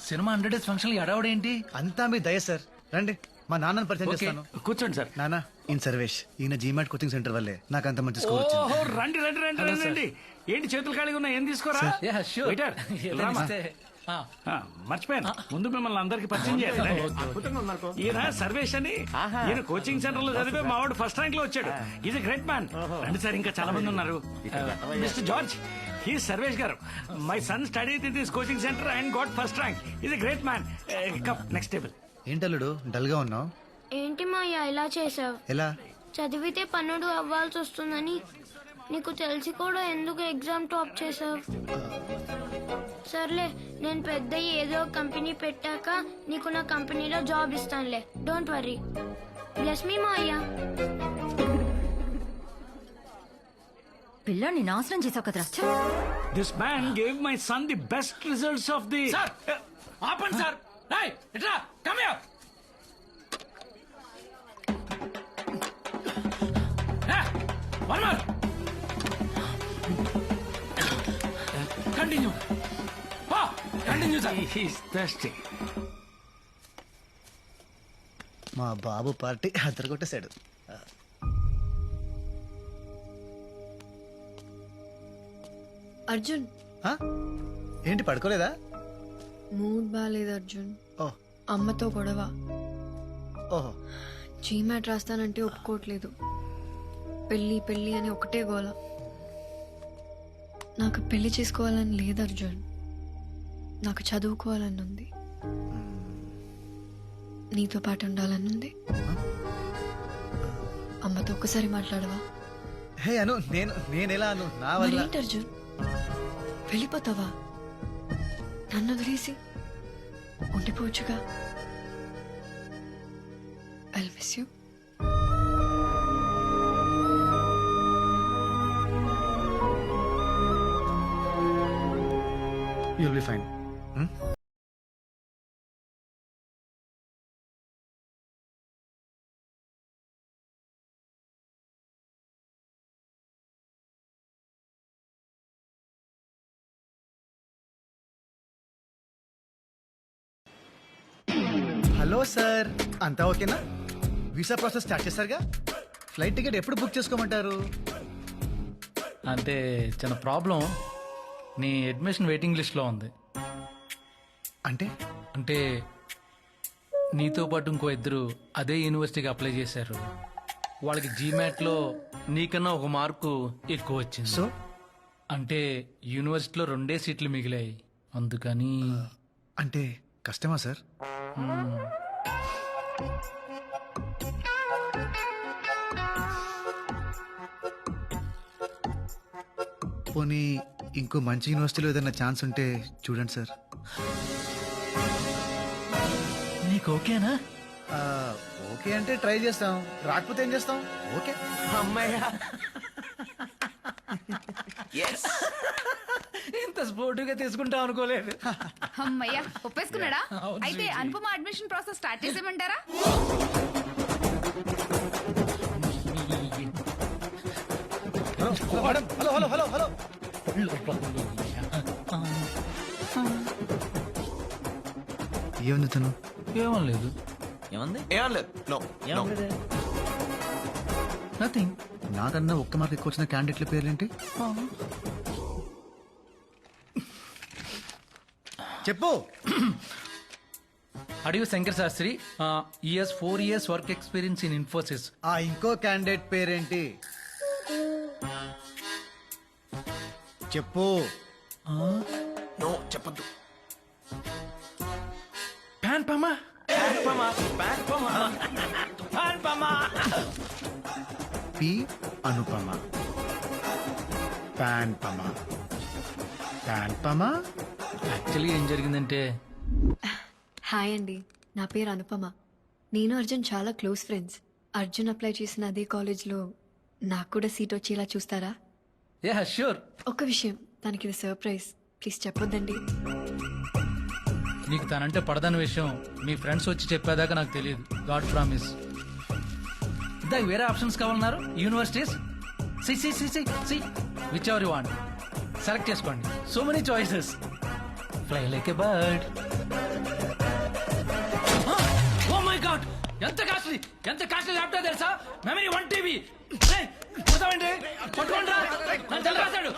సినిమా 100 డేస్ ఫంక్షన్ అడవడేంటి? అంతా మీ దయ సార్, రండి. మా నాన్నని పరిచయం చేస్తాను. కూర్చోండి సార్. నాన్న, ఈయన సర్వేష్. ఈయన జీమాట్ కోచింగ్ సెంటర్ వల్లే నాకు అంత మంచి స్కోర్ వచ్చింది. ఓహో, రండి రండి రండి రండి రండి. ఏంటి చేతులు ఖాళీగా ఉన్నాయి, ఏం తీసుకోరా? Waiter, రామా. మర్చిపోయాను, ముందు మిమ్మల్ని అందరికి పరిచయం చేయాలి. ఈయన సర్వేష్ అని, ఈయన కోచింగ్ సెంటర్ లో చదివే మా వాడు ఫస్ట్ ర్యాంక్ లో వచ్చాడు. Is a great man. రండి సార్, ఇంకా చాలా మంది ఉన్నారు. Mister George, he Sarvesh garu. My son study in this coaching centre and got first rank. Is a great man. Come next table. ఏంటల్లుడు డల్ గా ఉన్నావు? ఏంటి మాయా ఇలా చేసావు? ఎలా? చదివితే పన్నుడు అవ్వాల్సి వస్తుందని నీకు తెలిసి కూడా ఎందుకు ఎగ్జామ్ టాప్ చేసావు? సర్లే, నేను పెద్ద ఏదో కంపెనీ పెట్టాక నీకు నా కంపెనీలో జాబ్ ఇస్తానులే. Don't worry. Bless me Maya. పిల్లని నాశనం చేసావు కదరా. ఛ! This man gave my son the best results of the. ఆపండి సార్. రేయ్, ఇట్రా, come here. One more. Continue. Continue sir. He's thirsty. మా బాబు పార్టీ అద్దరగొట్టేశాడు. అర్జున్, ఆ? ఏంటి పడుకోలేదా? మూడ్ బాగాలేదు అర్జున్. ఓ అమ్మతో గొడవ. ఓహో. జీమాట్ రాస్తానంటే ఒప్పుకోవట్లేదు. పెళ్ళి పెళ్ళి అని ఒకటే గోల. నాకు పెళ్లి చేసుకోవాలని లేదు అర్జున్, నాకు చదువుకోవాలని ఉంది. నీతో పాటు ఉండాలని ఉంది. అమ్మతో ఒక్కసారి మాట్లాడవా? హే అను, నేనెలా అను? నా వల్ల. మరేంటి అర్జున్, వెళ్ళిపోతావా? నన్ను వదిలేసి ఉండిపోవచ్చుగా. I miss you. You'll be fine. Hello sir, అంతా ఓకేనా? వీసా ప్రాసెస్ స్టార్ట్ చేశారుగా? ఫ్లైట్ టికెట్ ఎప్పుడు బుక్ చేసుకోమంటారు? అంటే చిన్న ప్రాబ్లం, నీ అడ్మిషన్ వెయిటింగ్ లిస్ట్లో ఉంది. అంటే అంటే నీతో పాటు ఇంకో ఇద్దరు అదే యూనివర్సిటీకి అప్లై చేశారు. వాళ్ళకి జీమాట్లో నీకన్నా ఒక మార్కు ఎక్కువ వచ్చింది. సో అంటే యూనివర్సిటీలో 2 సీట్లు మిగిలాయి, అందుకని. అంటే కష్టమా సార్? పోనీ ఇంకో మంచి యూనివర్సిటీలో ఏదైనా ఛాన్స్ ఉంటే చూడండి సార్. నీకు ఓకేనా? ఓకే అంటే ట్రై చేస్తాం, రాకపోతే ఏం చేస్తాం? ఓకే. అమ్మాయ్యా. ఇంత స్పోర్టివ్గా తీసుకుంటాం అనుకోలేదు. అమ్మయ్యా, ఒప్పేసుకున్నాడా? అయితే అనుపమ అడ్మిషన్ ప్రాసెస్ స్టార్ట్ చేసేయమంటారా? Hello hello hello hello. ఏముంది తను? ఏమం లేదు. ఏమంది? ఏం లేదు. No no. నథింగ్. నాకన్నా ఒక్క మార్క్ ఎక్కువ వచ్చిన క్యాండిడేట్ల పేర్లేంటి? చెప్పు. అడియు శంకర్ శాస్త్రి, ఈఎస్ 4 years work experience in Infosys. ఆ ఇంకో క్యాండిడేట్ పేరేంటి? చెప్పు. నో చెప్పద్దు. ప్యాన్ పమా పి అనుపమ, ప్యాన్ పమ, ప్యాన్ పమ. యాక్చువల్లీ ఏం జరిగిందంటే హాయ్ అండి, నా పేరు అనుపమ. నేను అర్జున్ చాలా క్లోజ్ ఫ్రెండ్స్. అర్జున్ అప్లై చేసిన అదే కాలేజ్లో నాకు కూడా సీట్ వచ్చేలా చూస్తారా? Yeah sure. ఒక్క విషయం, తనకి ఇది సర్ప్రైజ్, ప్లీజ్ చెప్పొద్దండి. నీకు తనంటే పడదన్న విషయం మీ ఫ్రెండ్స్ వచ్చి చెప్పేదాకా నాకు తెలియదు. God promise. దానికి వేరే ఆప్షన్స్ కావాలన్నారు. Universities see whichever you want select చేసుకోండి. So many choices. Fly like a bird. Oh my god, ఎంత కాస్ట్లీ ల్యాప్టాప్ తెలుసా? మెమరీ 1 TB. పట్టుకోండి, నన్ను తెలియరాశాడు.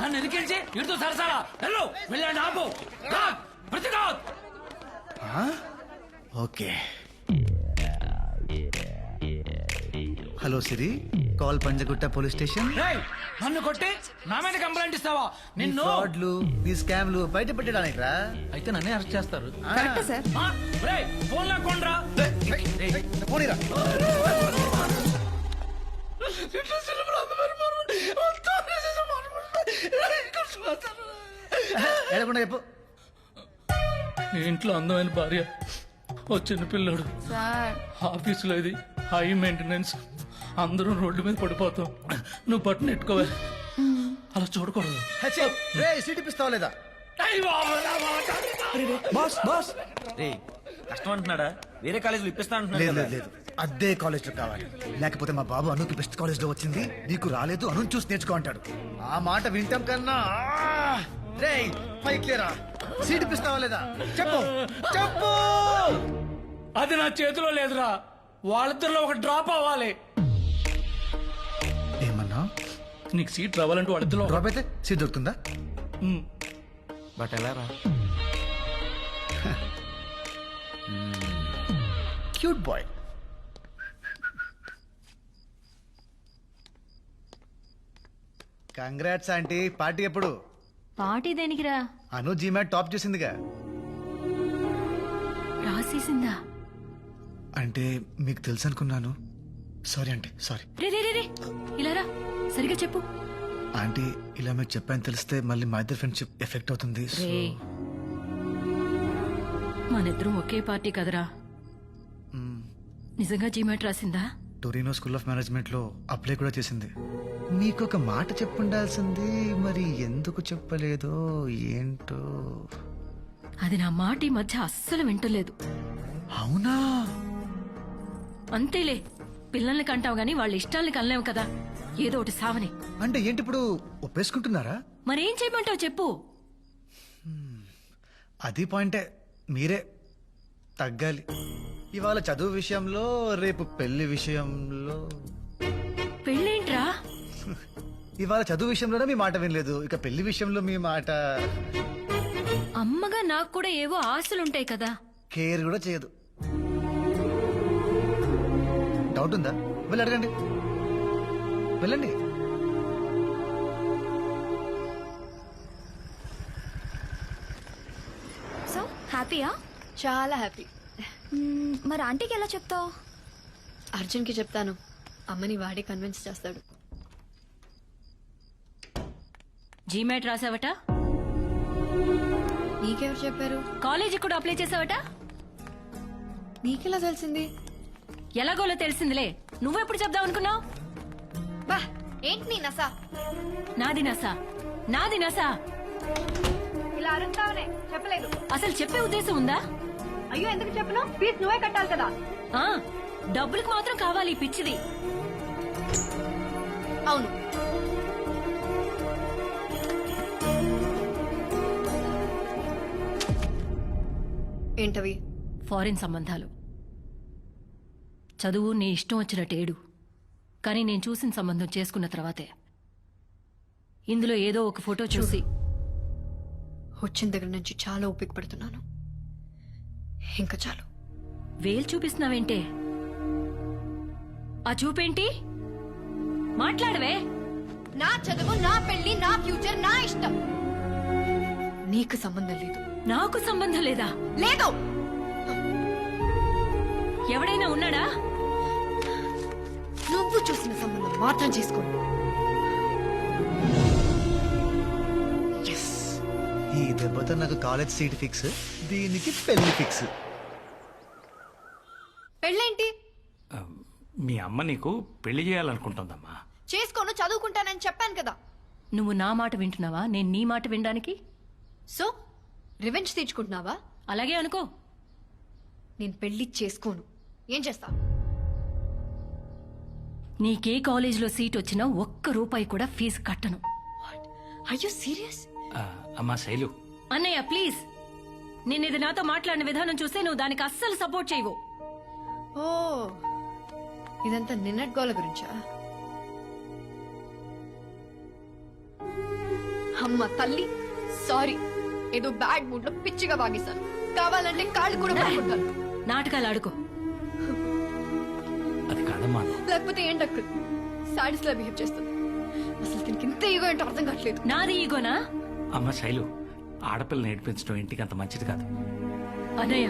నన్ను ఎదిరించి ఇడుతూ సరసాలా వెళ్ళు, వెళ్ళండి ఆపు. ఓకే. హలో సిరి, కాల్ పంజగుట్ట పోలీస్ స్టేషన్. నన్ను కొట్టి నా మీద కంప్లైంట్ ఇస్తావా? నిన్ను ఫ్రాడ్లు, నీ స్కామ్లు బయట పెట్టడానికి రా. అయితే నన్నే అరెస్ట్ చేస్తారు. Sir phone లాక్కోండ్రా. ఏడకుండా చెప్పు. ఇంట్లో అందమైన భార్య, ఓ చిన్న పిల్లోడు, ఆఫీసులో ఇది హై మెయింటెనెన్స్, అందరూ రోడ్డు మీద పడిపోతాం. నువ్వు బట్టను ఎట్టుకోవే, అలా చూడకూడదు. సీట్ ఇప్పిస్తావా లేదా? బాస్ బాస్ రే కష్టం అంటున్నాడా? వేరే కాలేజీలో ఇప్పిస్తా అంటున్నాడు లేదు కదా. లేదు, అదే కాలేజ్ లో కావాలి. లేకపోతే మా బాబు అనుకి బెస్ట్ కాలేజ్ లో వచ్చింది, నీకు రాలేదు, అను చూసి నేర్చుకో అంటాడు. ఆ మాట వింటాం కన్నా రే పైకి లేరా. సీట్ ఇప్పిస్తావా లేదా? చెప్పు చెప్పు. అది నా చేతిలో లేదురా. వాళ్ళిద్దరిలో ఒక డ్రాప్ అవ్వాలి. ఏమన్నా? నీకు సీట్ రావాలంటే వాళ్ళిద్దరిలో డ్రాప్ అయితే సీట్ దొరుకుతుందా? బట్ ఎలా రా? Cute boy. Congrats aunty. Party ఎప్పుడు? పార్టీ దేనికిరా? అను జీమాట్ టాప్ చేసిందిగా. రాసేసిందా? అంటే మీకు తెలుసు అనుకున్నాను. Sorry aunty, sorry. రే రే రే రే, ఇలా రా, సరిగా చెప్పు. ఆంటీ, ఇలా మీకు చెప్పాను తెలిస్తే మళ్ళీ మా ఇద్దరు ఫ్రెండ్షిప్ ఎఫెక్ట్ అవుతుంది. రే, మనిద్దరం ఒకే పార్టీ కదరా. నిజంగా జీమాట్ రాసిందా? టొరినో స్కూల్ ఆఫ్ మేనేజ్మెంట్ లో అప్లై కూడా చేసింది. మీకు ఒక మాట చెప్పుండాల్సింది, మరి ఎందుకు చెప్పలేదో ఏంటో. అది నా మాట ఈ మధ్య అస్సలు వింటలేదు. అవునా? అంతేలే, పిల్లల్ని కంటావు గాని వాళ్ళ ఇష్టాల్ని కనలేవు కదా, ఏదో ఒకటి సావని. అంటే ఏంటి ఇప్పుడు ఒప్పేసుకుంటున్నారా? మరేం చేయమంటావు చెప్పు. అది పాయింటే, మీరే తగ్గాలి. ఇవాళ చదువు విషయంలో, రేపు పెళ్లి విషయంలో. పెళ్ళేంట్రా? ఇవాళ చదువు విషయంలోనే మీ మాట వినలేదు, ఇక పెళ్లి విషయంలో మీ మాట. అమ్మగా నాకు కూడా ఏవో ఆశలుంటాయి కదా. కేర్ కూడా చేయదు. డౌట్ ఉందా? వెళ్ళి అడగండి, వెళ్ళండి. సో హ్యాపీయా? చాలా హ్యాపీ. మరి ఆంటీకి ఎలా చెప్తావు? అర్జున్కి చెప్తాను, అమ్మని వాడే కన్విన్స్ చేస్తాడు. జీమాట్ రాసావట? నీకెవరు చెప్పారు? కాలేజీ కూడా అప్లై చేసావట? నీకెలా తెలిసింది? ఎలాగోలో తెలిసిందిలే, నువ్వెప్పుడు చెప్దాం అనుకున్నావు? బా, ఏంటి నీ నసా? నాది నసా, నాది నసా. ఇలా అరుస్తావునే చెప్పలేదు. అసలు చెప్పే ఉద్దేశం ఉందా? అయ్యో ఎందుకు చెప్పను? ఫీజు నువ్వే కట్టాలి కదా. ఆ, డబ్బులకు మాత్రం కావాలి ఈ పిచ్చిది. అవును, ఏంటవి? ఫారిన్ సంబంధాలు. చదువు నీ ఇష్టం వచ్చినట్టేడు, కానీ నేను చూసిన సంబంధం చేసుకున్న తర్వాతే ఇందులో ఏదో ఒక ఫోటో చూసి వచ్చిన దగ్గర నుంచి చాలా ఓపిక పడుతున్నాను. ఇంకా చాలు. వేలు చూపిస్తున్నావేంటే? ఆ చూపేంటి? మాట్లాడవే. నా చదువు, నా పెళ్లి, నా ఫ్యూచర్, నా ఇష్టం. నీకు సంబంధం లేదు. నాకు సంబంధం లేదా? లేదు. ఎవడైనా ఉన్నాడా? నువ్వు చూసిన సంబంధం మాత్రం చేసుకోండి. ఈ దెబ్బతో నాకు కాలేజ్ సీట్ ఫిక్స్, దీనికి పెళ్లి ఫిక్స్. పెళ్ళేంటి? మీ అమ్మ నీకు పెళ్లి చేయాలనుకుంటుందమ్మా. చేసుకోను, చదువుకుంటానని చెప్పాను కదా. నువ్వు నా మాట వింటున్నావా, నేను నీ మాట వినడానికి? సో రివెంజ్ తీర్చుకుంటున్నావా? అలాగే అనుకో. నేను పెళ్లి చేసుకోను. ఏం చేస్తా? నీకే కాలేజీలో సీట్ వచ్చినా ఒక్క రూపాయి కూడా ఫీజు కట్టను. Are you serious? అమ్మా శైలు, అన్నయ్య ప్లీజ్, నేనేది నాతో మాట్లాడిన విధానం చూస్తే నువ్వు దానికి అస్సలు సపోర్ట్ చేయవు. ఓ, ఇదంతా నిన్నటి గోల గురించా? అమ్మ తల్లి, సారీ. ఏదో బ్యాడ్ మూడ్ లో పిచ్చిగా వాగేశాను. కావాలంటే కాళ్ళు కూడా పట్టుకుంటాను. నాటకాలు ఆడుకో. అది కాదమ్మా. లేకపోతే ఏంటక్క సాడీస్ లా బిహేవ్ చేస్తుంది. అసలు దీనికి ఇంత ఈగో ఏంటో అర్థం కావట్లేదు. నాది ఈగోనా? అమ్మ శైలు, ఆడపిల్ల నేర్పించడం ఇంటికి అంత మంచిది కాదు. అన్నయ్య,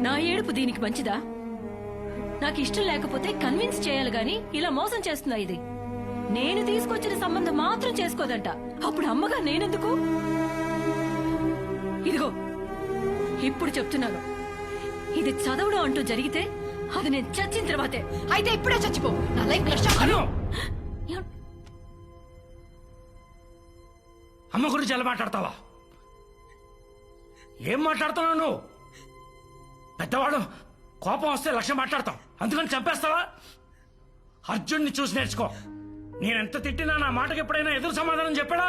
నా ఏడుపు దీనికి మంచిదా? నాకు ఇష్టం లేకపోతే కన్విన్స్ చేయాలి గాని ఇలా మోసం చేస్తుందా ఇది? నేను తీసుకొచ్చిన సంబంధం మాత్రం చేసుకోదంట. అప్పుడు అమ్మగా నేనెందుకు? ఇదిగో ఇప్పుడు చెప్తున్నాను, ఇది చదవడం అంటూ జరిగితే అది నేను చచ్చిన తర్వాతే. అయితే ఇప్పుడే చచ్చిపో. నా లైఫ్ అమ్మ గురించి ఎలా మాట్లాడతావా? ఏం మాట్లాడుతున్నావు నువ్వు? పెద్దవాడు కోపం వస్తే లక్ష్యం మాట్లాడతావు, అందుకని చంపేస్తావా? అర్జున్ని చూసి నేర్చుకో. నేనెంత తిట్టినా నా మాటకి ఎప్పుడైనా ఎదురు సమాధానం చెప్పాడా?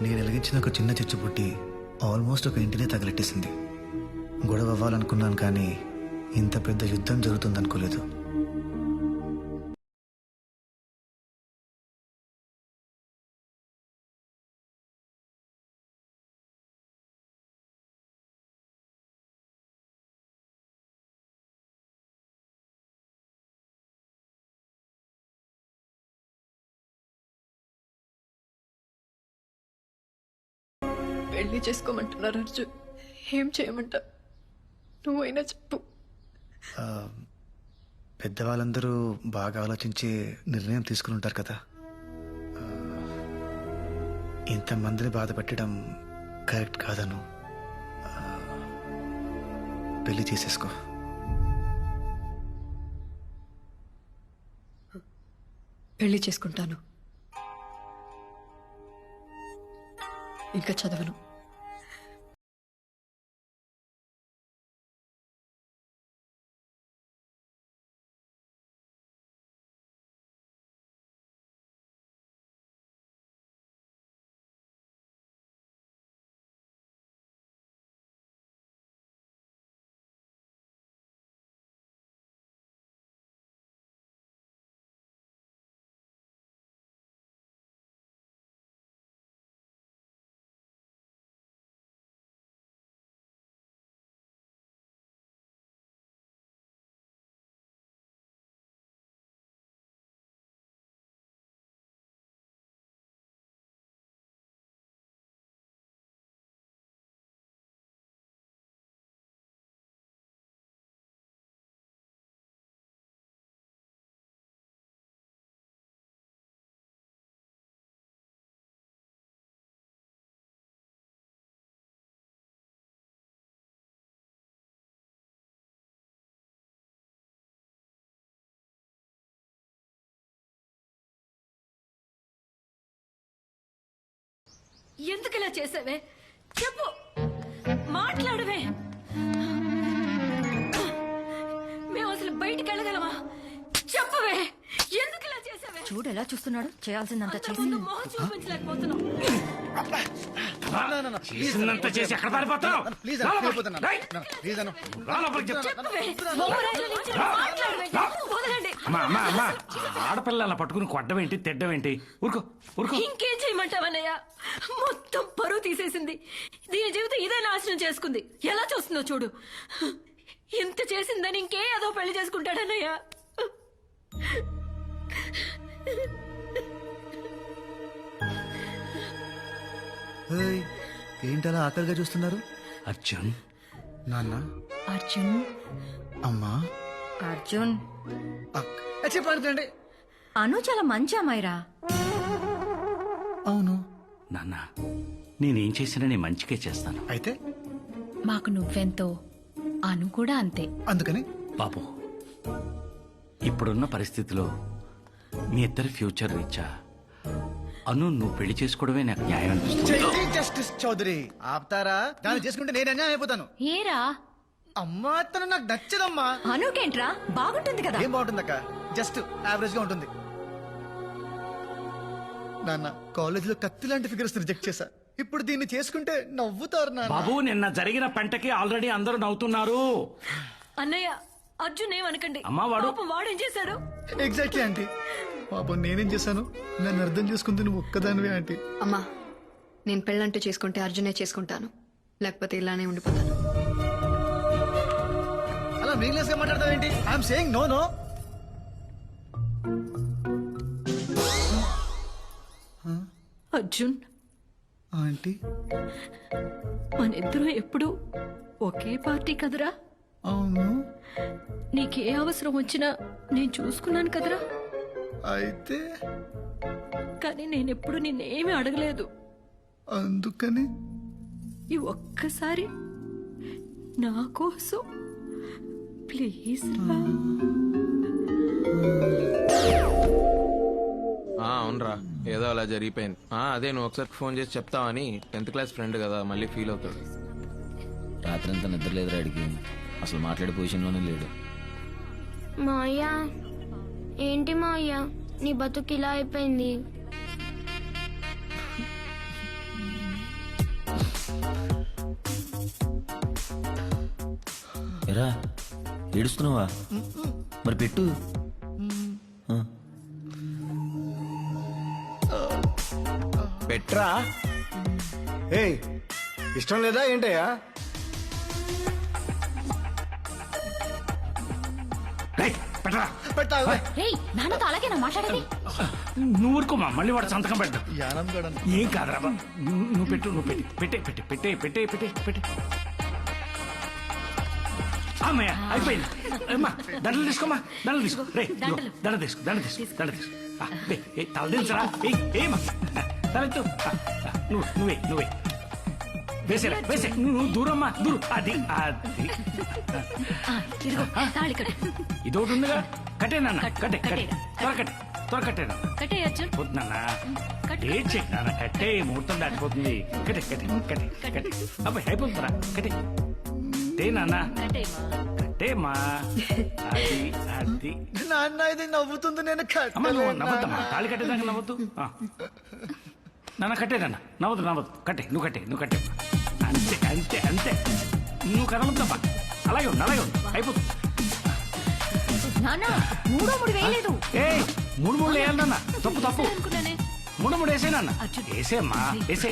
నేను వెలిగించిన ఒక చిన్న చిచ్చు పుట్టి ఆల్మోస్ట్ ఒక ఇంటినే తగలెట్టేసింది. గొడవ అవ్వాలనుకున్నాను, కానీ ఇంత పెద్ద యుద్ధం జరుగుతుందనుకోలేదు. పెళ్లి చేసుకోమంటున్నారు అర్జున్. ఏం చేయమంటా? నువ్వైనా చెప్పు. పెద్దవాళ్ళందరూ బాగా ఆలోచించి నిర్ణయం తీసుకుని ఉంటారు కదా. ఇంతమందిని బాధ పెట్టడం కరెక్ట్ కాదను. పెళ్లి చేసేసుకో. పెళ్లి చేసుకుంటాను. ఇంకా చదవను. ఎందుకు ఇలా చేసావే? చెప్పు, మాట్లాడవే. మేము అసలు బయటికి వెళ్ళగలమా? చెప్పవే, ఎందుకు ఇలా చేసావే? చూడు ఎలా చూస్తున్నాడు. చేయాల్సిందంతా చేసి మొహం చూపించలేకపోతున్నాం. చేసినంత చేసి ఎక్కడ పారిపోతావు? ప్లీజ్ రా అన్న లోపలికి. వెళ్ళిపోతాను రేయ్, ప్లీజ్ అన్న రా లోపలికి చెప్తా. మొహరాయిల నుంచి మాట్లాడవేంటి? వదలండి. అమ్మా ఆడపిల్ల అలా పట్టుకుని కొట్టడం ఏంటి తిట్టడం ఏంటి? ఊరుకో ఊరుకో. ఇంకేం చేయమంటావన్నయ్య? మొత్తం పరువు తీసేసింది. దీని జీవితం ఇదే నాశనం చేసుకుంది. ఎలా చూస్తుందో చూడు. ఇంత చేసిందని ఇంకే ఏదో పెళ్లి చేసుకుంటాడన్నయ్య. ఏయ్, ఏంటలా ఆకలిగా చూస్తున్నారు? అర్జున్, నాన్న, అర్జున్ అమ్మా, అర్జున్ చెప్పండి. అను చాలా మంచి అమ్మాయిరా. అవును, నాన్న నేనేం చేసినా నీ మంచికే చేస్తాను. అయితే మాకు నువ్వెంతో అను కూడా అంతే. అందుకని బాబు, ఇప్పుడున్న పరిస్థితిలో మీ ఇద్దరి ఫ్యూచర్ రీచా అను నువ్వు పెళ్లి చేసుకోవడమే నాకు న్యాయం అనిపిస్తుంది. జస్టిస్ చౌదరి ఆపుతారా? దాన్ని చేసుకుంటే నేను అన్యాయం అయిపోతాను. ఏరా అమ్మా, తను నాకు నచ్చదమ్మా. అనుకేంట్రా బాగుంటుంది కదా. ఏం బాగుంటుందక్క? జస్ట్ యావరేజ్ గా ఉంటుంది. నాన్న, కాలేజ్ లో కత్తి లాంటి ఫిగర్స్ రిజెక్ట్ చేశా. ఇప్పుడు దీన్ని చేసుకుంటే నవ్వుతారు నాన్న. బాబు, నిన్న జరిగిన పంటకి ఆల్రెడీ అందరూ నవ్వుతున్నారు. అన్నయ్య, అర్జున్ ఏమనకండి. అమ్మా, వాడు- పాపం వాడేం చేశాడు? Exactly aunty. పాపం నేనేం చేశాను? నన్ను అర్థం చేసుకుంది నువ్వు ఒక్కదానివే ఆంటీ. అమ్మా, నేను పెళ్ళంటూ చేసుకుంటే అర్జునే చేసుకుంటాను, లేకపోతే ఇలానే ఉండిపోతాను. అలా మీనింగ్లెస్ గా మాట్లాడతావు ఏంటి? I'm saying no no. Arjun, aunty, మనిద్దరం ఎప్పుడు ఒకే పార్టీ కదరా. అవును. నీకే అవసరం వచ్చినా నేను చూసుకున్నాను కదరా. అయితే కానీ నేనెప్పుడు నిన్నేమీ అడగలేదు. అందుకని ఈ ఒక్కసారి నా కోసం ప్లీజ్ రా. అవునరా, ఏదో అలా జరిగిపోయింది. అదే నువ్వు ఒకసారి ఫోన్ చేసి చెప్తావని. 10th క్లాస్ ఫ్రెండ్ కదా, మళ్ళీ ఫీల్ అవుతాడు. రాత్రంతా నిద్ర లేదురా అడిగి, అసలు మాట్లాడే పొజిషన్లోనే లేడు. మావయ్య, ఏంటి మావయ్య నీ బతుకు ఇలా అయిపోయింది? ఎరా ఏడుస్తున్నావా? మరి పెట్టు. ఆ. పెట్రా. ఏయ్, ఇష్టం లేదా ఏంటయ్యా? రేయ్, పెట్టరా. పెడతావు. రేయ్, నాన్నతో అలాగేనా మాట్లాడేది? నువ్వు ఊరుకోమా, మళ్ళీ వాడు సంతకం పెట్టు. యానం కూడా ఏం కాదురా బా. నువ్వు పెట్టు, నువ్వు పెట్టే. అమ్మయ్య, అయిపోయింది. అమ్మా, దండలు తీసుకోమా, దండలు తీసుకో. రే, దండ తీసుకో. తల దించరా. ఏమా తలెత్తు. నువ్వే వేసేరా, వేసే. నువ్వు దూరమ్మా, దూరం. అది ఇదిగో తాళి కట్టు. ఇదొకటి ఉందిగా. కట్టే నాన్న, కట్టే. కట్టేరా. త్వర కట్టే నాన్న. కట్టే అర్జున్. వద్దు నాన్న, ఏడ్ చెక్ నాన్న. కట్టే, ముహూర్తం దాటిపోతుంది. కట్టే. అబ్బాయి అయిపోతుందిరా. కట్టే నాన్న, కట్టేమా. అది నాన్న, ఇది నవ్వుతుంది. నేను అమ్మ, నువ్వు నవ్వద్దమ్మా. తాళి కట్టేదాకా నవ్వద్దు. నాన్న కట్టే నాన్న, నవ్వద్దు. కట్టే, నువ్వు కట్టే. అంతే. నువ్వు కదలొద్దమ్మా. అలాగే ఉండు. అయిపోతుంది. నాన్న, మూడో ముడి వేయలేదు. ఏ 3 వేయాలి నాన్న. తప్పు. అనుకున్నానే. 3 వేసే నాన్న. వేసేమ్మా, వేసే.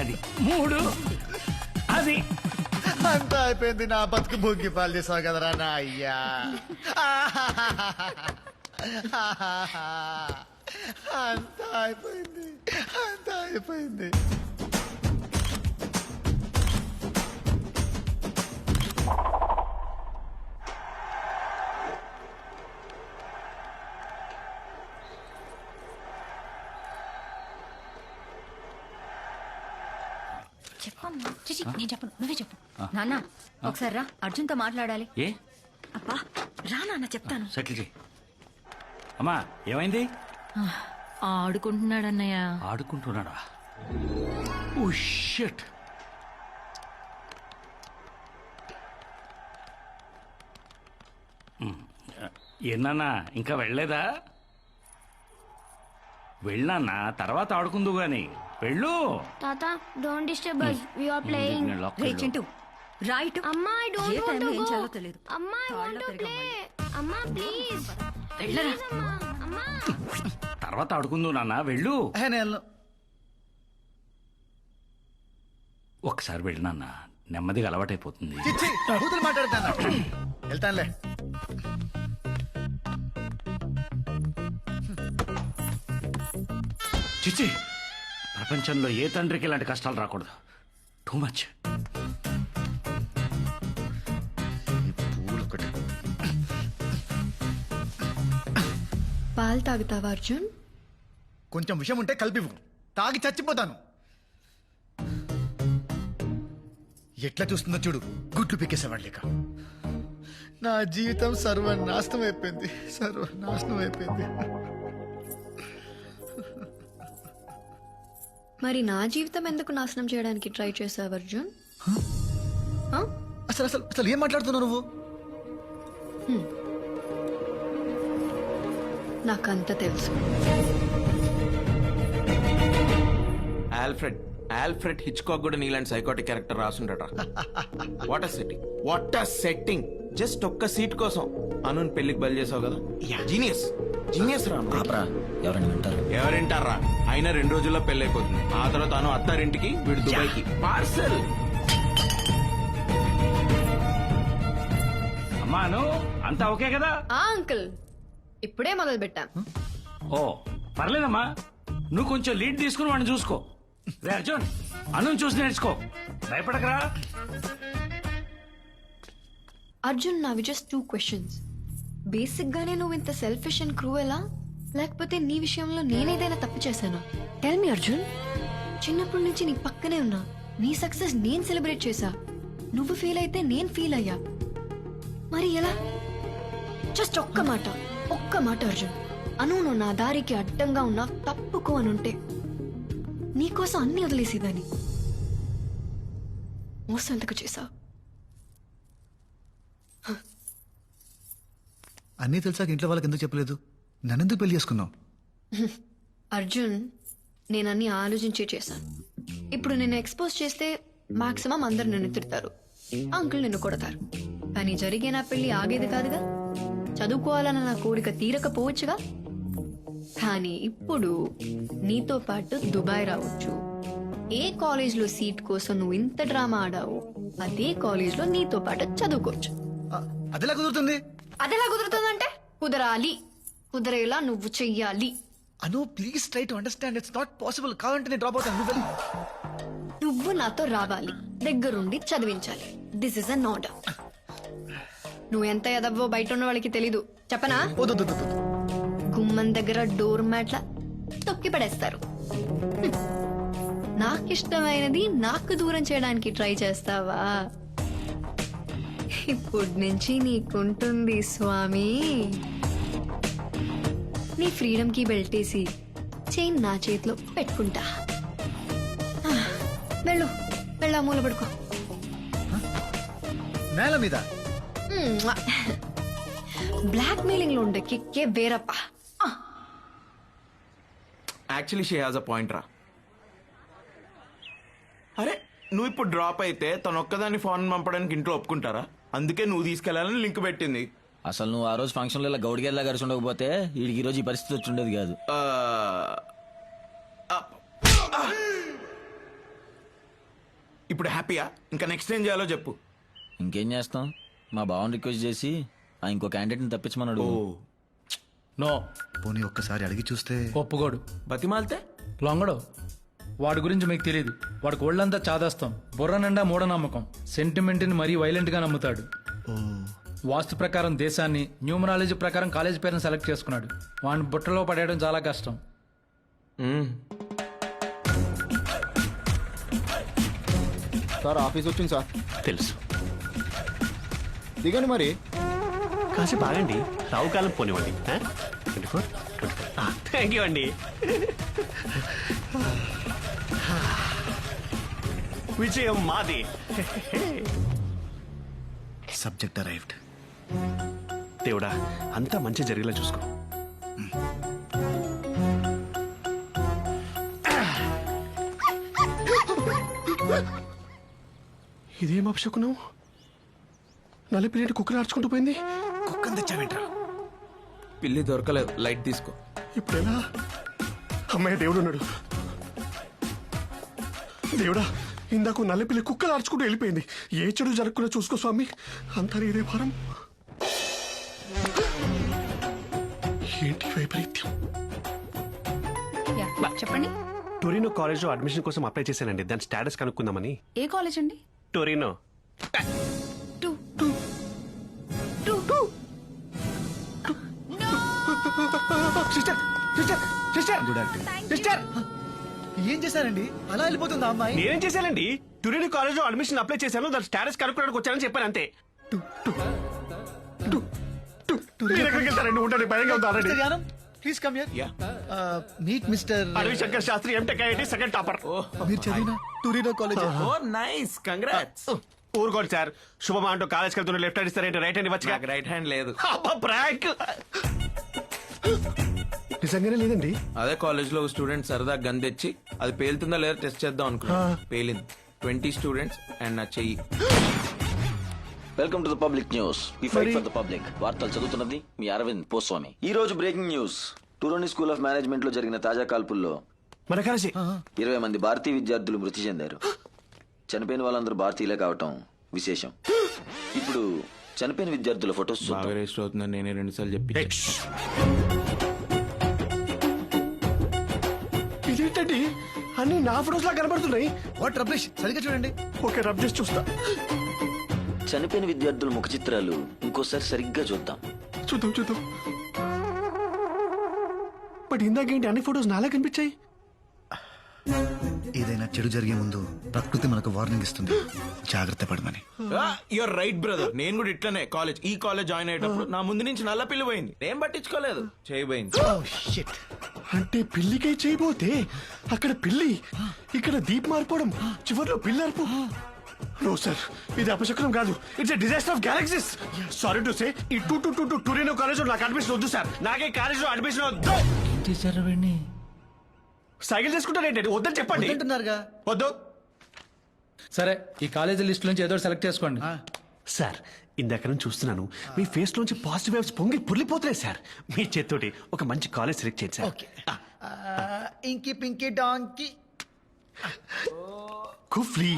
అది 3. అది అంతా అయిపోయింది. నా బతుకు భోగి పాలు చేసావు కదరా నా అయ్యా. అంతా అయిపోయింది. చెప్పమ్మా. చిచి, నేను చెప్పను, నువ్వే చెప్పు. నాన్న, ఒకసారి రా, అర్జున్తో మాట్లాడాలి. ఏ అబ్బా, రా నాన్న, చెప్తాను. సెటిల్ చేయి. అమ్మా, ఏమైంది? ఆడుకుంటున్నాడన్నయ్య. ఆడుకుంటున్నాడా? Oh shit. ఏనా ఇంకా వెళ్ళలేదా? వెళ్ళానా, తర్వాత ఆడుకుందు గాని. వెళ్ళు. తాత don't disturb us, we are playing. నేను lock రే వెళ్ళు. చింటూ రైట్ అమ్మా ఐ ఏ డోంట్ వాంట్ టైంలో టు ఏం గో. చేయాలో తెలియదు. అమ్మా ఐ వాంట్ టు తాళ్ళలో ప్లే. అమ్మా ప్లీజ్. వెళ్ళరా. అమ్మా అమ్మా. తర్వాత అడుగుందు నాన్న వెళ్ళు. నేను వెళ్ళను. ఒకసారి వెళ్ళు నాన్న, నెమ్మదిగా అలవాటైపోతుంది. చిచ్చి, కూతురు మాట్లాడతాను. వెళ్తానులే. చిచ్చి, ప్రపంచంలో ఏ తండ్రికి ఇలాంటి కష్టాలు రాకూడదు. Too much. పాలు తాగుతావా అర్జున్? కొంచెం విషయం ఉంటే కలిపివు, తాగి చచ్చిపోతాను. ఎట్లా చూస్తుందో చూడు, గుడ్లు పీకేసేవాడు లేక. నా జీవితం సర్వనాశనం అయిపోయింది, సర్వనాశనం అయిపోయింది. మరి నా జీవితం ఎందుకు నాశనం చేయడానికి ట్రై చేసావు అర్జున్? ఆ? అసలు అసలు అసలు ఏం మాట్లాడుతున్నావు నువ్వు? నాకంత తెలుసు. ఆల్ఫ్రెడ్ హిచ్కాక్ కూడా నీలాంటి సైకోటిక్ క్యారెక్టర్ రాసుండట. What a setting, what a setting. Just ఒక్క సీట్ కోసం అనున్ పెళ్లికి బయలు చేసావు కదా. జీనియస్, జీనియస్ రా. ఆపరా, ఎవరైనా వింటారు. ఎవరింటారా? అయినా 2 రోజుల్లో పెళ్లి అయిపోతుంది. ఆ తర్వాత అను అత్తారింటికి, వీడు దుబాయ్కి. పార్సల్. అమ్మాను అంతా ఓకే కదా? ఆ అంకుల్, ఇప్పుడే మొదలు పెట్టాం. ఓ పర్లేదమ్మా, నువ్వు కొంచెం లీడ్ తీసుకుని వాడిని చూసుకో. రే అర్జున్, అను చూసి నేర్చుకో, భయపడకరా. అర్జున్, నావి జస్ట్ 2 questions. బేసిక్ గానే నువ్వు ఇంత సెల్ఫిష్ అండ్ క్రూయలా, లేకపోతే నీ విషయంలో నేనేదైనా తప్పు చేశానా? Tell me Arjun. చిన్నప్పటి నుంచి నీ పక్కనే ఉన్నా, నీ సక్సెస్ నేను సెలబ్రేట్ చేశా. నువ్వు ఫీల్ అయితే నేను ఫీల్ అయ్యా. మరి ఎలా? జస్ట్ ఒక్క మాట అర్జున్. అను నువ్వు నా దారికి అడ్డంగా ఉన్నా తప్పుకో అనుంటే నీకోసం అన్ని వదిలేసేదాన్ని. మోసం ఎంతకు చేశావు? అన్నీ తెలిసాక ఇంట్లో వాళ్ళకి ఎందుకు చెప్పలేదు? నన్నెందుకు పెళ్లి చేసుకున్నావు? అర్జున్, నేను అన్ని ఆలోచించే చేశాను. ఇప్పుడు నిన్ను ఎక్స్పోజ్ చేస్తే మాక్సిమం అందరు నిన్ను తిడతారు, అంకుల్ నిన్ను కొడతారు. కానీ జరిగే నా పెళ్లి ఆగేది కాదుగా. చదువుకోవాలన్న నా కోరిక తీరకపోవచ్చుగా. కానీ ఇప్పుడు నీతో పాటు దుబాయ్ రావచ్చు. ఏ కాలేజ్లో సీట్ కోసం నువ్వు ఇంత డ్రామా ఆడావు, అదే కాలేజ్లో నీతో పాటు చదువుకోవచ్చు. అదెలా కుదురుతుంది? అదెలా కుదురుతుందంటే కుదరాలి. కుదరేలా నువ్వు చెయ్యాలి. Anu please try to understand, it's not possible. కావాలంటే నేను డ్రాప్ అవుతాను. నువ్వు వెళ్ళు. నువ్వు నాతో రావాలి, దగ్గరుండి చదివించాలి. This is an order. నువ్వు ఎంత ఎదవ్వో బయట ఉన్న వాళ్ళకి తెలీదు, చెప్పనా? వద్దు, వద్దు, వద్దు. గుమ్మం దగ్గర డోర్ మ్యాట్ల తొక్కి పడేస్తారు. నాకిష్టమైనది నాకు దూరం చేయడానికి ట్రై చేస్తావా? ఇప్పటి నుంచి నీకుంటుంది స్వామి. నీ ఫ్రీడమ్ కి బెల్టేసి చైన్ నా చేతిలో పెట్టుకుంటా. వెళ్ళు, వెళ్ళా మూల పడుకో. నేల మీద బ్లాక్ మెయిలింగ్ లో ఉండే కిక్కే వేరప్ప. Actually she has a point రా. అరే నువ్వు ఇప్పుడు డ్రాప్ అయితే తను ఒక్కదాన్ని ఫోన్ పంపడానికి ఇంట్లో ఒప్పుకుంటారా? అందుకే నువ్వు తీసుకెళ్లాలని లింక్ పెట్టింది. అసలు నువ్వు ఆ రోజు ఫంక్షన్లో ఇలా గౌడిగేలా కలిసి ఉండకపోతే వీడికి ఈ రోజు ఈ పరిస్థితి వచ్చి ఉండేది కాదు. ఇప్పుడు హ్యాపీయా? ఇంకా నెక్స్ట్ ఏం చేయాలో చెప్పు. ఇంకేం చేస్తాం, మా బావని రిక్వెస్ట్ చేసి ఆ ఇంకో క్యాండిడేట్ని తప్పించమన్నాడు. నో, పోనీ ఒక్కసారి అడిగి చూస్తే. ఒప్పుకోడు. బతిమాలితే లొంగడు. వాడి గురించి మీకు తెలియదు. వాడికి ఒళ్ళంతా చాదస్తాం, బుర్ర నిండా మూఢనమ్మకం, సెంటిమెంట్ని మరీ వైలెంట్ గా నమ్ముతాడు. వాస్తు ప్రకారం దేశాన్ని, న్యూమరాలజీ ప్రకారం కాలేజ్ పేరుని సెలెక్ట్ చేసుకున్నాడు. వాడిని బుట్టలో పడేయడం చాలా కష్టం. సార్ ఆఫీస్ వచ్చింది సార్. తెలుసు. దిగండి మరి. కాసేపు ఆగండి, రావు కాలం పోనివ్వండి. 24 థ్యాంక్ యూ అండి. విజయం మాది. Subject arrived. దేవుడా, అంతా మంచి జరిగేలా చూసుకో. ఇదేం అపశకునం? నలిపిలేటి కుక్కలు ఆడుచుకుంటూ పోయింది. కుక్కని తెచ్చావేంట్రా? పిల్లి దొరకలేదు, లైట్ తీసుకో. ఇప్పుడు ఎలా? అమ్మాయి దేవుడు ఉన్నాడు. దేవుడా, ఇందాక నల్లపిల్లి కుక్కలు ఆడుచుకుంటూ వెళ్ళిపోయింది. ఏ చెడు జరగకుండా చూసుకో స్వామి. అంతా ఇదే భారం. ఏంటి వైపరీత్యం? చెప్పండి. టొరినో కాలేజ్ లో అడ్మిషన్ కోసం అప్లై చేశానండి. దాని స్టేటస్ కనుక్కుందామని. ఏ కాలేజ్ అండి? Torino. Sister sister sister good acting. Sister, ఏం చేశారండి? అలా వెళ్ళిపోతుంది ఆ అమ్మాయి. నేనేం చేశానండి? టొరినో కాలేజ్ లో అడ్మిషన్ అప్లై చేశాను. దాని స్టేటస్ కనుక్కోవడానికి వచ్చానని చెప్పాను అంతే. మీరు ఎక్కడికి వెళ్తారండి? ఉండండి, భయంగా ఉంది already. Please come here. Meet mister Adavi Shankar Shastri, MTech IIT second topper. మీరు చదివిన Torino college. Oh nice, congrats. ఊరుకోండి సార్. శుభమా అంటూ కాలేజ్కి వెళ్తున్న లెఫ్ట్ హ్యాండ్ ఇస్తారేంటి? రైట్ హ్యాండ్ ఇవ్వచ్చు. నాకు రైట్ హ్యాండ్ లేదు. ప్రాంక్. నిజంగానే లేదండి. అదే కాలేజ్ లో స్టూడెంట్ సరదా గన్ తెచ్చి అది పేలుతుందా లేదా టెస్ట్ చేద్దాం అనుకున్నా. పేలింది. 20 స్టూడెంట్స్ అండ్ నా చెయ్యి. Welcome to the public news. We fight for the public. వార్తలు చదువుతున్నది మీ అరవింద్ పోస్వామి. ఈ రోజు breaking news. Torino school of management లో జరిగిన తాజా కాల్పుల్లో మన కాలేజీ 20 మంది భారతీయ విద్యార్థులు మృతి చెందారు. చనిపోయిన వాళ్ళందరూ భారతీయులే కావటం విశేషం. ఇప్పుడు చనిపోయిన విద్యార్థుల ఫొటోస్ బాగా రిజిస్టర్ అవుతుందని నేనే 2 సార్లు చెప్పి. ఇదేంటండి? అన్ని నా ఫోటోస్ లా కనబడుతున్నాయి. వాట్ రబ్లిష్, సరిగ్గా చూడండి. ఓకే, రబ్ చేసి చూస్తా. చనిపోయిన విద్యార్థుల ముఖ చిత్రాలు ఇంకోసారి సరిగ్గా చూద్దాం. చూద్దాం చూద్దాం. బట్ ఇందాకేంటి అన్ని ఫోటోస్ నాలా కనిపించాయి? ఏదైనా చెడు జరిగే ముందు ప్రకృతి మనకు వార్నింగ్ ఇస్తుంది, జాగ్రత్త పడమని. Your right brother. నేను కూడా ఇట్లనే ఈ కాలేజ్ జాయిన్ అయ్యేటప్పుడు నా ముందు నుంచి నల్ల పిల్లి పోయింది. నేను పట్టించుకోలేదు, చేయబోయింది. అంటే పిల్లికై చేయబోతే అక్కడ పిల్లి, ఇక్కడ దీప్ మారిపోవడం, చివరిలో పిల్లి అరుపు. నో సార్, ఇది అపశకునం కాదు. It's disaster of galaxies. Sorry to say, ఈ టూరినో కాలేజ్ లో నాకు అడ్మిషన్ వద్దు సార్. నాకే కాలేజ్ లో అడ్మిషన్ వద్దు. సైకిల్ చేసుకుంటారేంటి? వద్దని చెప్పండి. అంటున్నారుగా. వద్దు సరే, ఈ కాలేజీ లిస్ట్ నుంచి ఏదో సెలెక్ట్ చేసుకోండి. సార్. ఇందాక నుంచి చూస్తున్నాను, మీ ఫేస్ లోంచి పాజిటివ్ వైబ్స్ పొంగి పుర్లిపోతున్నాయి సార్. మీ చేత్తోటి ఒక మంచి కాలేజ్ సెలెక్ట్ చేయండి సార్. ఇంకి పింకి డాంకి కుఫ్లీ.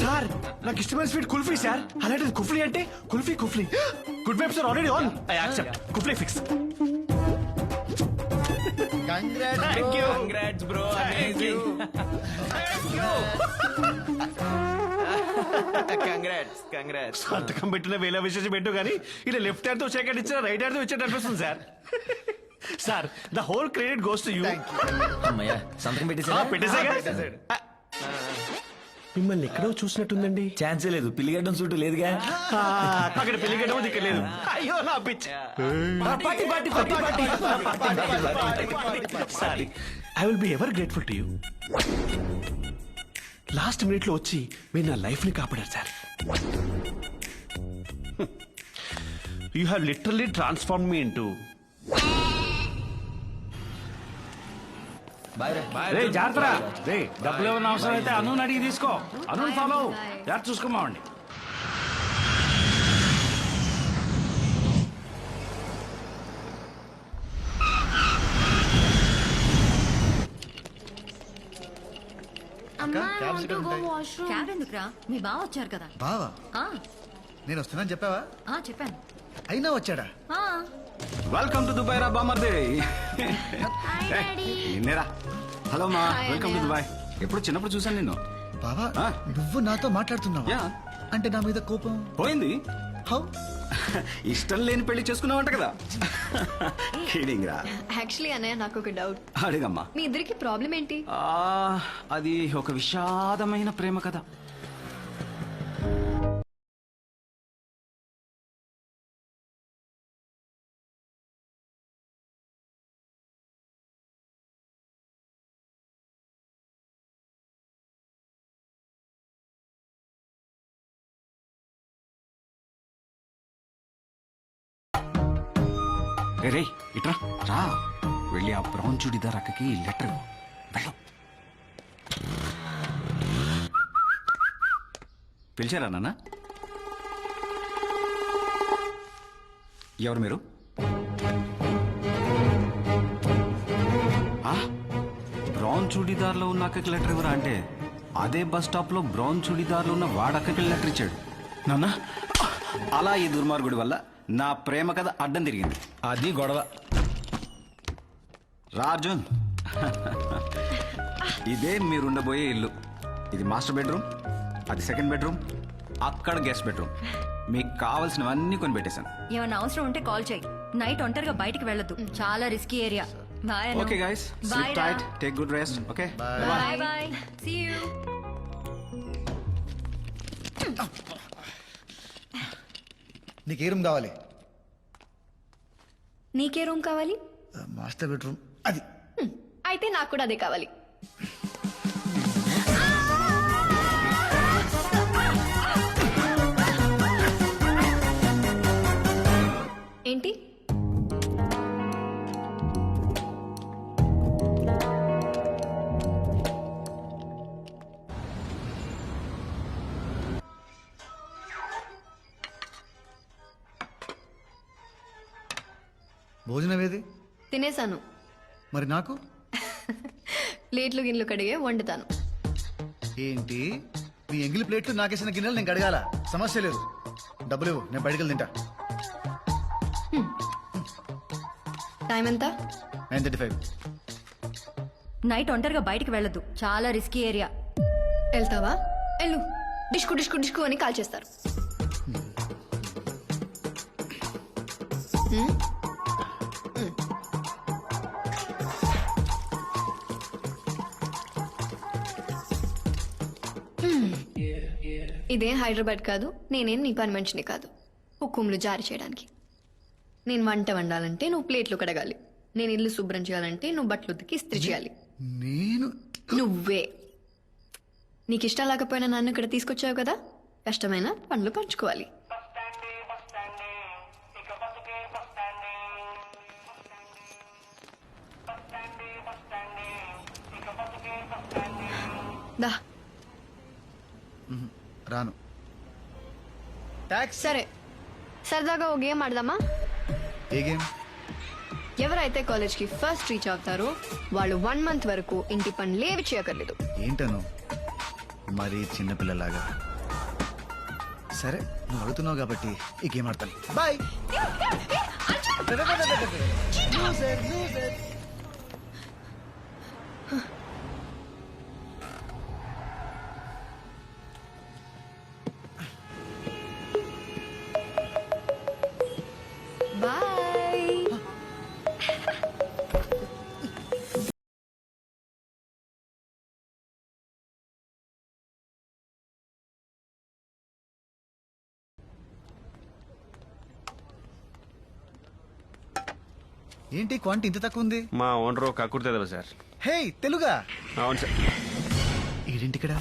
సార్, నాకు ఇష్టమైన స్వీట్ కుల్ఫీ సార్. అలాంటిది కుఫ్లీ అంటే kulfi. Good vibes are already on. I accept. కుఫ్లీ fix. Congrats bro, amazing. Congrats. సంతకం పెట్టిన వేల విశేషం పెట్టు కానీ ఇలా లెఫ్ట్ హ్యాండ్ తో షేక్ హ్యాండ్ ఇచ్చిన రైట్ హ్యాండ్ తో ఇచ్చేట అనిపిస్తుంది sir. Sir, the whole credit goes to you. అమ్మయ్యా, సంతకం పెట్టేసాగా. మిమ్మల్ని ఎక్కడో చూసినట్టుందండి. ఛాన్సే లేదు. పిల్లిగడ్డం చుట్టూ లేదుగా. అక్కడ పెళ్లిగడ్డ ఇక్కడ లేదు. అయ్యో నా పిచ్చి. Sorry, I will be ever grateful to you. Last minute లో వచ్చి మీరు నా లైఫ్ ని కాపాడారు sir. You have literally transform me into. జాగ్రత్త. డబ్బులు ఏమన్నా అవసరం అయితే అను అడిగి తీసుకో. అను ఫాలో జాగ్రత్త చూసుకోమావండి. క్యాబ్ ఎందుకురా? మీ బావ వచ్చారు కదా. బావా, ఆ, నేను వస్తున్నాను చెప్పావా? చెప్పాను. అయినా వచ్చాడా? ఆ, వెల్కమ్ టు దుబాయ్ రా బామర్ది. నిన్నేరా. హలో మా, వెల్కమ్ టు దుబాయ్. ఎప్పుడు చిన్నప్పుడు చూసాను నిన్ను. బావా, నువ్వు నాతో మాట్లాడుతున్నావు అంటే నా మీద కోపం పోయింది. హౌ? ఇష్టం లేని పెళ్లి చేసుకున్నావంట కదా. కిడింగ్ రా. యాక్చువల్లీ అన్నయ్య, నాకు ఒక డౌట్. అడిగమ్మా. మీ ఇద్దరికి ప్రాబ్లం ఏంటి? అది ఒక విషాదమైన ప్రేమ కథ. రే ఇట్రా రా, వెళ్ళి ఆ బ్రౌన్ చుడిదార్ అక్కకి లెటర్ వెళ్ళు. పిలిచారా నాన్న? ఎవరు మీరు? బ్రౌన్ చూడీదార్లో ఉన్న అక్కకి లెటర్ ఇవ్వరా అంటే అదే బస్ స్టాప్లో బ్రౌన్ చూడీదార్లో ఉన్న వాడక్కకి లెటర్ ఇచ్చాడు. నాన్న, అలా ఈ దుర్మార్గుడి వల్ల నా ప్రేమ కథ అడ్డం తిరిగింది. అది గొడవ. రాజున్, ఇదే మీరుండబోయే ఇల్లు. ఇది మాస్టర్ బెడ్రూమ్, అది సెకండ్ బెడ్రూమ్, అక్కడ గెస్ట్ బెడ్రూమ్. మీకు కావాల్సినవన్నీ కొని పెట్టేశాను. ఏమైనా అవసరం ఉంటే కాల్ చేయి. నైట్ ఒంటరిగా బయటికి వెళ్ళొద్దు, చాలా risky area. Bye. Okay guys, sleep tight, take good rest. Okay, bye bye, see you. నీకే రూమ్ కావాలి? నీకే రూమ్ కావాలి? Master bedroom. అది అయితే నాకు కూడా అదే కావాలి. ఏంటి? భోజనం ఏది? తినేశాను. మరి నాకు? ప్లేట్లు గిన్నెలు కడిగే వండుతాను. ఏంటి మీ ఎంగిలి ప్లేట్లు నాకేసిన గిన్నెలు నేను కడగాల? సమస్య లేదు, డబ్బులు ఇవ్వు, నేను బయటకు తింటా. టైం ఎంత? 9:35. నైట్ ఒంటరిగా బయటికి వెళ్ళొద్దు, చాలా రిస్కీ ఏరియా. వెళ్తావా? వెళ్ళు. డిష్కు డిష్కు డిష్కు అని కాల్ చేస్తారు. ఇదేం హైదరాబాద్ కాదు, నేనేం నీ పని మనిషిని కాదు హుకుంలు జారీ చేయడానికి. నేను వంట వండాలంటే నువ్వు ప్లేట్లు కడగాలి, నేను ఇల్లు శుభ్రం చేయాలంటే నువ్వు బట్టలు ఉతికి ఇస్త్రీ చేయాలి. నువ్వే. నీకు ఇష్టం లేకపోయినా నన్ను ఇక్కడ తీసుకొచ్చావు కదా, కష్టమైన పనులు పంచుకోవాలి. దా. రాను. సరే, సరదాగా ఓ గేమ్ ఆడదామా? ఏ గేమ్? ఎవరైతే కాలేజ్కి ఫస్ట్ రీచ్ అవుతారో వాళ్ళు 1 month వరకు ఇంటి పనులు ఏవి చేయక్కర్లేదు. ఏంటను మరి చిన్నపిల్లలాగా? సరే, నువ్వు అడుగుతున్నావు కాబట్టి ఈ గేమ్ ఆడతాను. బాయ్. బాయ్. ఏంటి క్వాంటి ఇంత తక్కువ ఉంది? మా ఓనర్ కక్కుర్తే సార్. హే, తెలుగా? అవును సార్. ఏంటిక్కడ?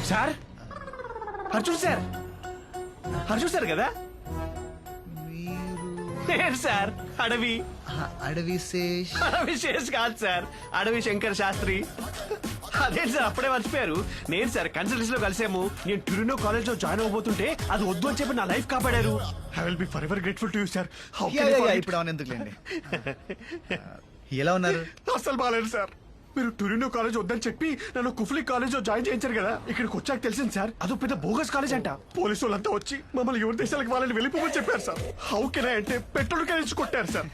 Sir Arjun sir, Arjun sir కదా? నేను సార్ అడవి. అడవి శేష్. అడవి శేష్ కాదు సార్, అడవి శంకర్ శాస్త్రి. అదే సార్, అప్పుడే మర్చిపోయారు. నేను సార్ కన్సల్టెన్సీ లో కలిసాము. నేను ట్యూరినో కాలేజ్ లో జాయిన్ అవబోతుంటే అది వద్దు అని చెప్పి నా లైఫ్ కాపాడారు. I will be for ever grateful to you sir. ఇప్పుడు అవును, ఎందుకులేండి. ఎలా ఉన్నారు? అసలు బాగాలేదు సార్. మీరు టూరినో కాలేజ్ వద్దని చెప్పి నన్ను కుఫ్లీ కాలేజ్ లో జాయిన్ చేయించారు కదా. ఇక్కడికి వచ్చాక తెలిసింది సార్, అదో పెద్ద బోగస్ కాలేజ్ అంట. పోలీసు వాళ్ళంతా వచ్చి మమ్మల్ని ఎవరి దేశాలకు వాళ్ళని వెళ్ళిపోమని చెప్పారు సార్. హౌ కెన్ ఐ అంటే పెట్రోల్ కలిసి కొట్టారు సార్.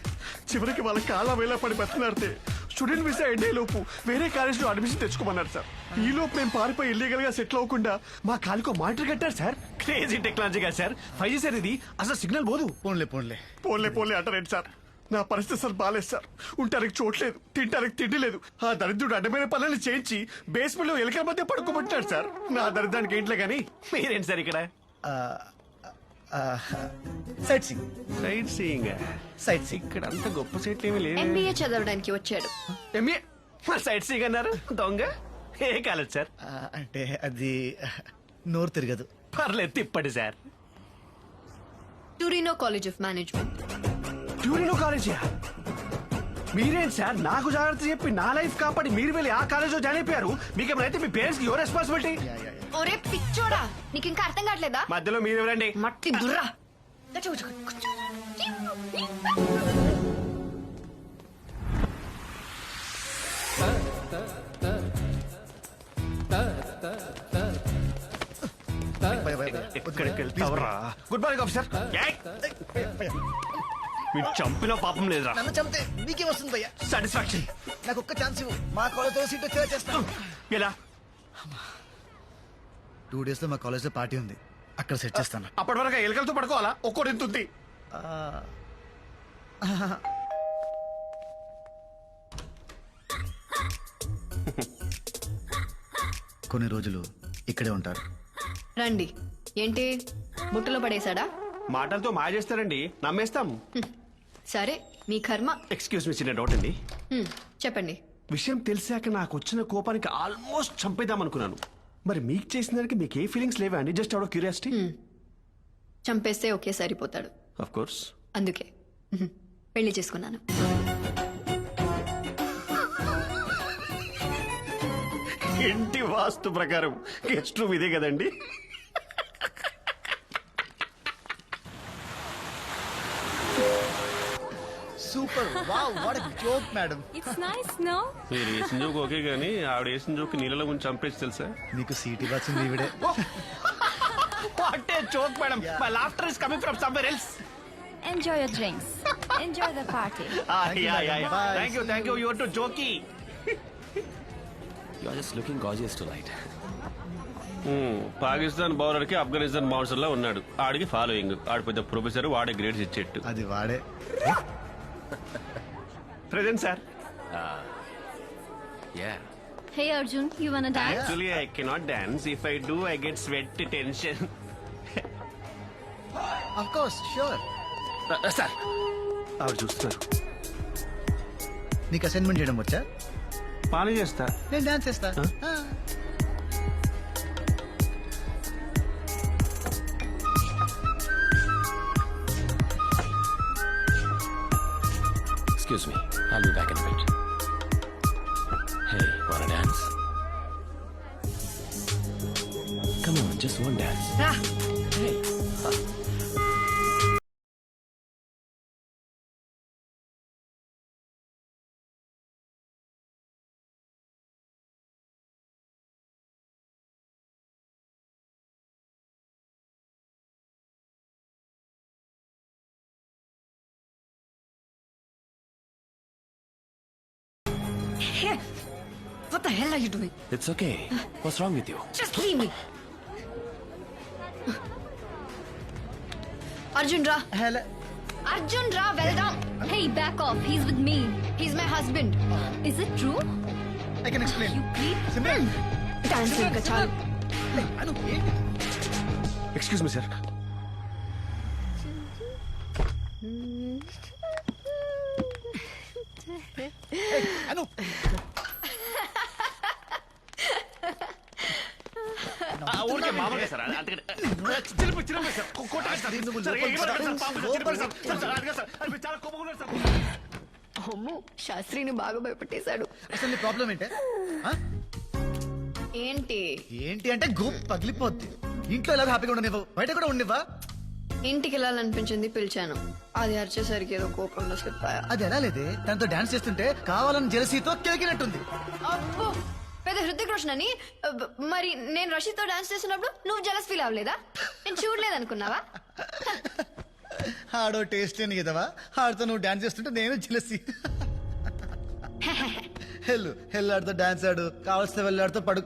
చివరికి వాళ్ళ కాళ్ళ వేళ పడి బతున్నారితే స్టూడెంట్ వీసా ఎండే లోపు వేరే కాలేజ్ లో అడ్మిషన్ తెచ్చుకోమన్నారు సార్. ఈ లోపు మేము పారిపోయి ఇల్లీగల్ గా సెటిల్ అవ్వకుండా మా కాలికో మానిటర్ కట్టారు సార్. క్రేజీ టెక్నాలజీ కదా సార్. 5G సార్ ఇది. అసలు సిగ్నల్ పోదు. పోన్లే పోన్లే పోన్లే పోన్లే అంటారేంటి సార్? నా పరిస్థితి అసలు బాగాలేదు సార్. ఉంటానికి చోట్లేదు, తింటానికి తిండి లేదు. ఆ దరిద్రుడు అడ్డమైన పనులను చేయించి బేస్మెంట్ లో ఎలుకల మధ్య పడుకోబట్టాడు సార్. నా దరిద్రానికి ఏంట్లే కానీ మీరేంటి సార్ ఇక్కడ? Sight seeing. Sight seeing. Sight seeing. ఇక్కడ అంత గొప్ప సైట్లు ఏమి లేవు. MBA చదవడానికి వచ్చాడు. ఎంఏ సైట్ సీయింగ్ అన్నారు? దొంగ. ఏ కాలేజ్ సార్? అంటే అది నోరు తిరగదు. పర్లేదు, తిప్పండి sir. Torino college of management. Torino college? మీరేంటి సార్ నాకు జాగ్రత్త చెప్పి నా లైఫ్ కాపాడి మీరు వెళ్ళి ఆ కాలేజ్ లో జాయిన్ అయిపోయారు. మీకేమైతే మీ పేరెంట్స్ కి యువర్ రెస్పాన్సిబిలిటీ. ఒరే పిచ్చోడా, నీకు ఇంకా అర్థం కావట్లేదా? మధ్యలో మీరు ఎవరండి? మట్టి బుర్రా. ఎక్కడికి వెళ్తావరా? Good morning officer. మీరు చంపిన పాపం లేదురా. నన్ను చంపితే నీకే వస్తుంది భయ్యా. సాటిస్ఫాక్షన్. నాకు ఒక్క ఛాన్స్ ఇవ్వు, మా కాలేజ్లో సీట్ వచ్చేలా చేస్తాను. ఎలా? 2 days లో మా కాలేజ్లో పార్టీ ఉంది, అక్కడ సెట్ చేస్తాను. అప్పటి వరకు ఎలుకలతో పడుకోవాలా? ఒక్కోటి ఎంత ఉంది? కొన్ని రోజులు ఇక్కడే ఉంటారు. రండి. ఏంటి బుట్టలో పడేశాడా? మాటలతో మాయ చేస్తారండి, నమ్మేస్తాం. సరే మీ కర్మ. ఎక్స్క్యూజ్ మీ, చిన్న డౌట్ అండి. చెప్పండి. విషయం తెలిసాక నాకు వచ్చిన కోపానికి ఆల్మోస్ట్ చంపేద్దాం అనుకున్నాను. మరి మీకు చేసిన దానికి మీకు ఏ ఫీలింగ్స్ లేవా అండి? Just out of curiosity. చంపేస్తే ఒకే సరిపోతాడు. Of course. అందుకే పెళ్లి చేసుకున్నాను. ఇంటి వాస్తు ప్రకారం గెస్ట్ రూమ్ ఇదే కదండి? Super, wow, what a joke madam. It's nice no. మీరు వేసిన జోక్ ఓకే గానీ ఆవిడ వేసిన జోక్ నీళ్ళలో కొంచెం చంపేసి తెలుసా? నీకు సీట్ ఇవ్వాల్సింది ఈవిడే. What a joke madam. My laughter is coming from somewhere else. Enjoy your drinks, enjoy the party. Thank you. Your too jokey. You are just looking gorgeous tonight. Pakistan bowler కి Afghanistan bouncer లా ఉన్నాడు. ఆడికి following. ఆడి పెద్ద professor, వాడే grades ఇచ్చేట్టు. అది వాడే. Present sir. Hey Arjun, you want dance? Actually, I cannot dance. If I do, I get sweat tension. Of course, sure. Sir, ఆవిడ చూస్తున్నారు. నీకు అసైన్మెంట్ చేయడం వచ్చా? పాలు చేస్తా. నేను డాన్స్ చేస్తా. Excuse me, I'll be back in a bit. Hey, wanna dance? Come on, just one dance. రా. Hey. Hey, what the hell are you doing? It's okay. What's wrong with you? Just leave me. Arjun రా. అర్జున్ రా, వెళ్దాం. Hey back off, he's with me. He's my husband. Is it true? I can explain. You creep. Simran. Dance ఇంకా చాలు. Anu, excuse me sir. Anu. ఊరికే మామూలుగా sir. అమ్మో, శాస్త్రిని బాగా భయపెట్టేశాడు. అసలు నీ ప్రాబ్లం ఏంటే? ఏంటి ఏంటి అంటే గోప్ పగిలిపోద్ది. ఇంట్లో ఎలాగో హ్యాపీగా ఉండనివ్వు, బయట కూడా ఉండనివ్వా? ఇంటికి వెళ్ళాలనిపించింది, పిలిచాను. అది అరిచేసరికి ఏదో కోపంలో స్లిప్ అయ్యా. అది ఎలా లేదే, తనతో డాన్స్ చేస్తుంటే కావాలని జెలసీతో కెలికినట్టుంది. అబ్బో, పెద్ద హృతిక్ రోషన్ అని. మరి నేను రషీద్తో డాన్స్ చేసినప్పుడు నువ్వు జలస్ ఫీల్ అవ్వలేదా? నేను చూడలేదనుకున్నావా? ఆడో టేస్ట్ లేని కదవా, ఆడితో నువ్వు డాన్స్ చేస్తుంటే నేను జెలసీ. ఆడితో డాన్స్ ఆడు, కావాల్సిన వెళ్ళాడితో పడు.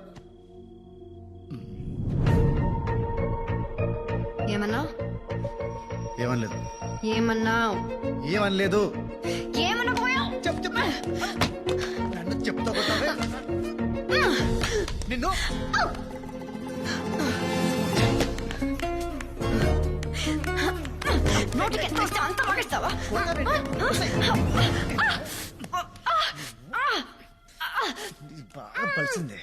ఏమన్నా? ఏమనలేదు. ఏమన్నావు? ఏమనలేదు. ఏమన్నా పోయావు? చెప్పు. నన్ను చెప్తా కొట్టావే నిన్ను. నోటికి ఎంత వస్తే అంత వాగిస్తావా? బాగా పలిసిందే.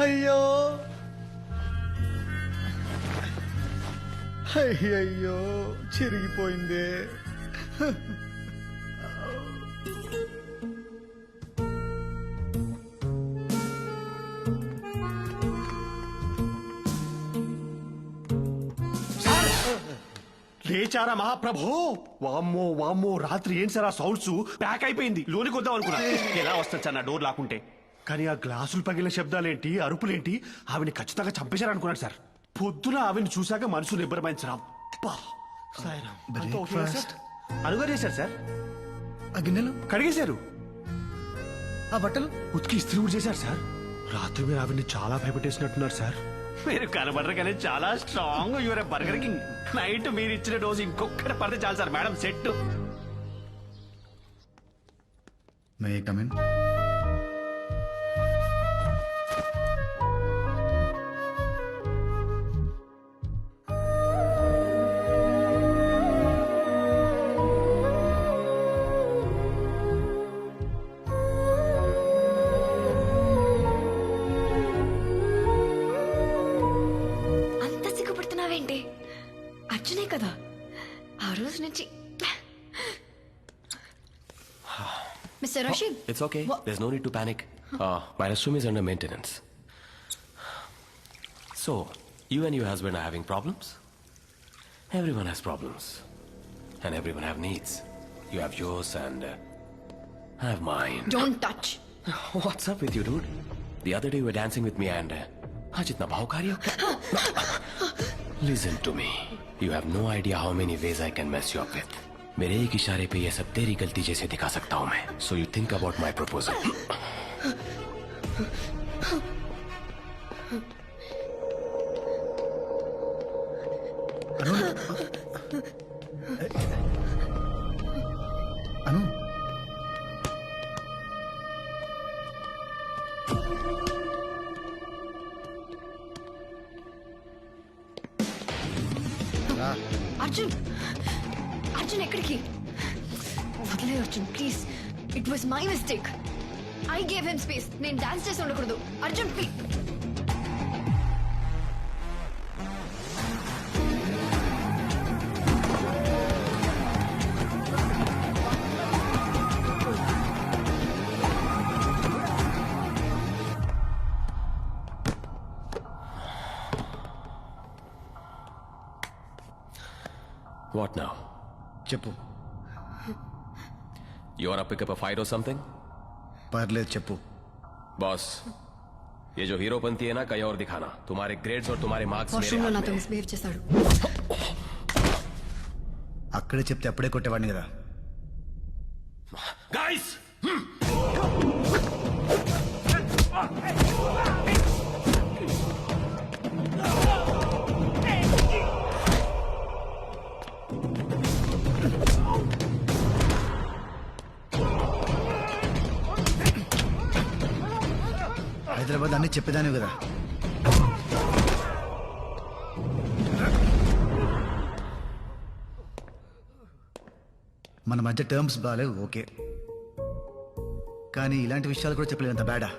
అయ్యో అయ్యయ్యో చిరిగిపోయిందే. లేచారా మహాప్రభో. వామ్మో వామ్మో, రాత్రి ఏం సార్ ఆ సౌండ్స్? ప్యాక్ అయిపోయింది, లోనికి వద్దాం అనుకున్నా. ఎలా వస్తుంది సార్ నా డోర్ లాక్కుంటే? కానీ ఆ గ్లాసులు పగిలిన శబ్దాలేంటి, అరుపులేంటి, ఆవిని ఖచ్చితంగా చంపేశారనుకున్నాడు సార్. పొద్దున ఆవిని చూశాక మనసు నిబ్బరమైంది సార్. అబ్బా సాయిరాం. అంతా ఓకేనా సార్? అనుగారు చేశారు సార్. ఆ గిన్నెలు కడిగేశారు, ఆ బట్టలు ఉతికి ఇస్త్రీ కూడా చేశారు సార్. రాత్రి మీరు ఆవిడ్ని చాలా భయపెట్టేసినట్టున్నారు సార్. మీరు కనబడరు కానీ చాలా strong. Your Burger King. Night మీరు ఇచ్చిన డోసు ఇంకొకటి పడితే చాలు sir. Madam set. May I come in? అంత సిగ్గుపడుతున్నావేంటి? అర్జునే కదా ఆ రోజు నుంచి. Mister Rashid, It's okay. There's no need to panic. My restroom is under maintenance. So, you and your husband are having problems? Everyone has problems. And everyone have needs. You have yours and I have mine. Don't touch. What's up with you, dude? The other day you were dancing with me and... आज इतना भावकारी हो क्या? No. Listen to me. You have no idea how many ways I can mess you up with. मेरे एक इशारे पे ये सब तेरी गलती जैसे दिखा सकता हूँ मैं. So you think about my proposal. అను అర్జున్, అర్జున్ ఎక్కడికి? వదిలే Arjun please. It was my mistake. I gave him space. నేను డాన్స్ చేసి ఉండకూడదు. అర్జున్ ప్లీజ్. What now? చెప్పు. You wanna pick up a fight or something? పర్లేదు చెప్పు. बॉस, ये जो हीरोपंती है ना कहीं और दिखाना. तुम्हारे ग्रेड्स और तुम्हारे मार्क्स मेरे వాష్రూమ్ లో हाथ నాతో में है. మిస్బిహేవ్ చేశాడు. అక్కడే చెప్తే అప్పుడే కొట్టేవాడిని కదా. Guys! హైదరాబాద్ అన్ని చెప్పేదాని కదా. మన మధ్య టర్మ్స్ బాగాలేవు ఓకే, కానీ ఇలాంటి విషయాలు కూడా చెప్పలేదు. అంత బ్యాడా?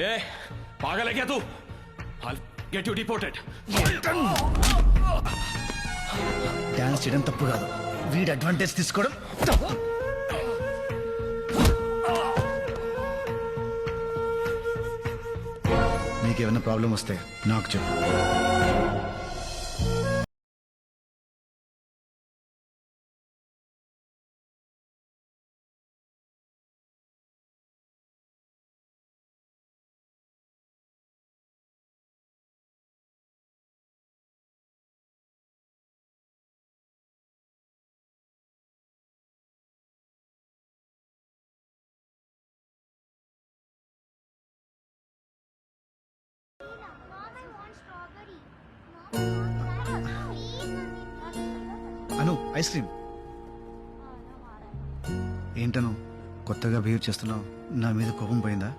ए, पागल है क्या तू? I'll get you deported. Dance చేయడం తప్పు కాదు, వీడి అడ్వాంటేజ్ తీసుకోవడం తప్పు. నీకేమైనా ప్రాబ్లం వస్తే నాకు చెప్పు. అను, ఐస్ క్రీమ్. ఏంటను కొత్తగా బిహేవ్ చేస్తున్నావు? నా మీద కోపం పోయిందా?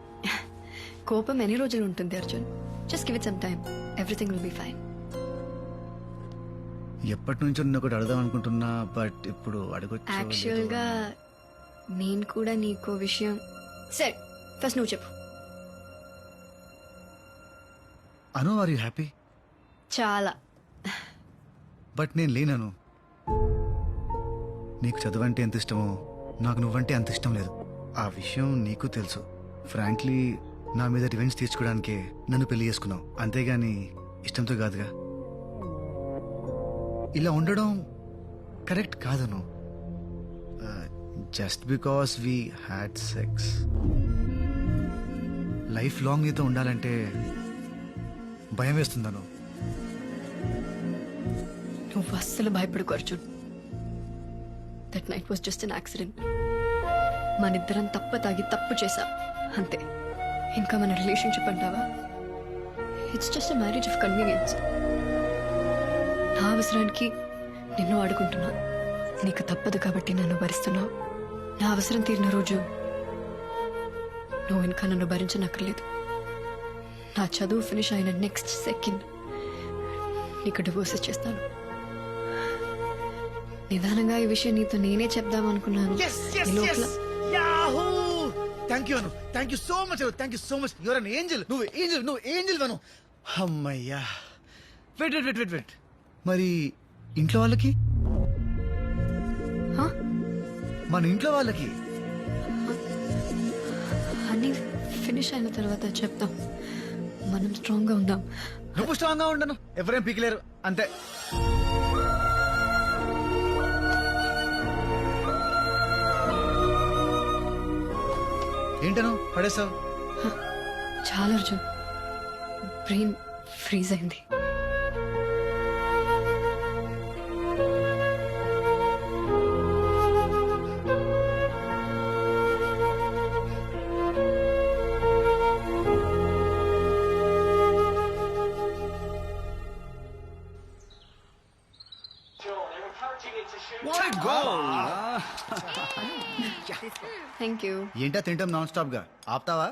కోపం ఎన్ని రోజులు ఉంటుంది Arjun? Just give it some time, everything will be fine. ఎప్పటి నుంచో నేను ఒకటి అడదాం అనుకుంటున్నా, బట్ ఇప్పుడు యాక్చువల్గా నేను కూడా నీకో విషయం. సరే ఫస్ట్ నువ్వు చెప్పు. అను, ఆర్ యూ హ్యాపీ? చాలా. బట్ నేను లేనను. నీకు చదువు అంటే ఎంత ఇష్టమో నాకు నువ్వంటే అంత ఇష్టం లేదు. ఆ విషయం నీకు తెలుసు. ఫ్రాంక్లీ నా మీద రివెంజ్ తీర్చుకోవడానికే నన్ను పెళ్లి చేసుకున్నావు, అంతేగాని ఇష్టంతో కాదుగా. ఇలా ఉండడం కరెక్ట్ కాదను. Just because we had sex. Life long నీతో ఉండాలంటే భయం వేస్తుందను. నువ్వు అస్సలు భయపడుకో Arjun. That night was just an accident. మనిద్దరం తాగి తప్పు చేశాం అంతే. ఇంకా మన రిలేషన్షిప్ అంటావా? It's just a marriage of convenience. నా అవసరానికి నిన్ను ఆడుకుంటున్నా, నీకు తప్పదు కాబట్టి నన్ను భరిస్తున్నావు. నా అవసరం తీరిన రోజు నువ్వు ఇంకా నన్ను భరించనక్కర్లేదు. నా చదువు ఫినిష్ అయిన నెక్స్ట్ సెకండ్ నీకు డివోర్స్ చేస్తాను. నిదానంగా ఈ విషయం నీతో నేనే చెప్దామనుకున్నాను. ఈ లోపల thank you Anu, thank you so much, thank you so much. Your an angel, నువ్వు ఏంజల్ అను. అమ్మయ్యా. వెయిట్. మరి ఇంట్లో వాళ్ళకి? మన ఇంట్లో వాళ్ళకి అన్నీ ఫినిష్ అయిన తర్వాత చెప్తాం. మనం స్ట్రాంగ్ గా ఉందాం. నువ్వు స్ట్రాంగ్ గా ఉండను, ఎవరేం పీకలేరు, అంతే. ఏంటను పడేసావు? చాలా అర్జున్, బ్రెయిన్ ఫ్రీజ్ అయింది. Thank you. ఏంటా తింటాం నాన్ స్టాప్ గా? ఆపుతావా?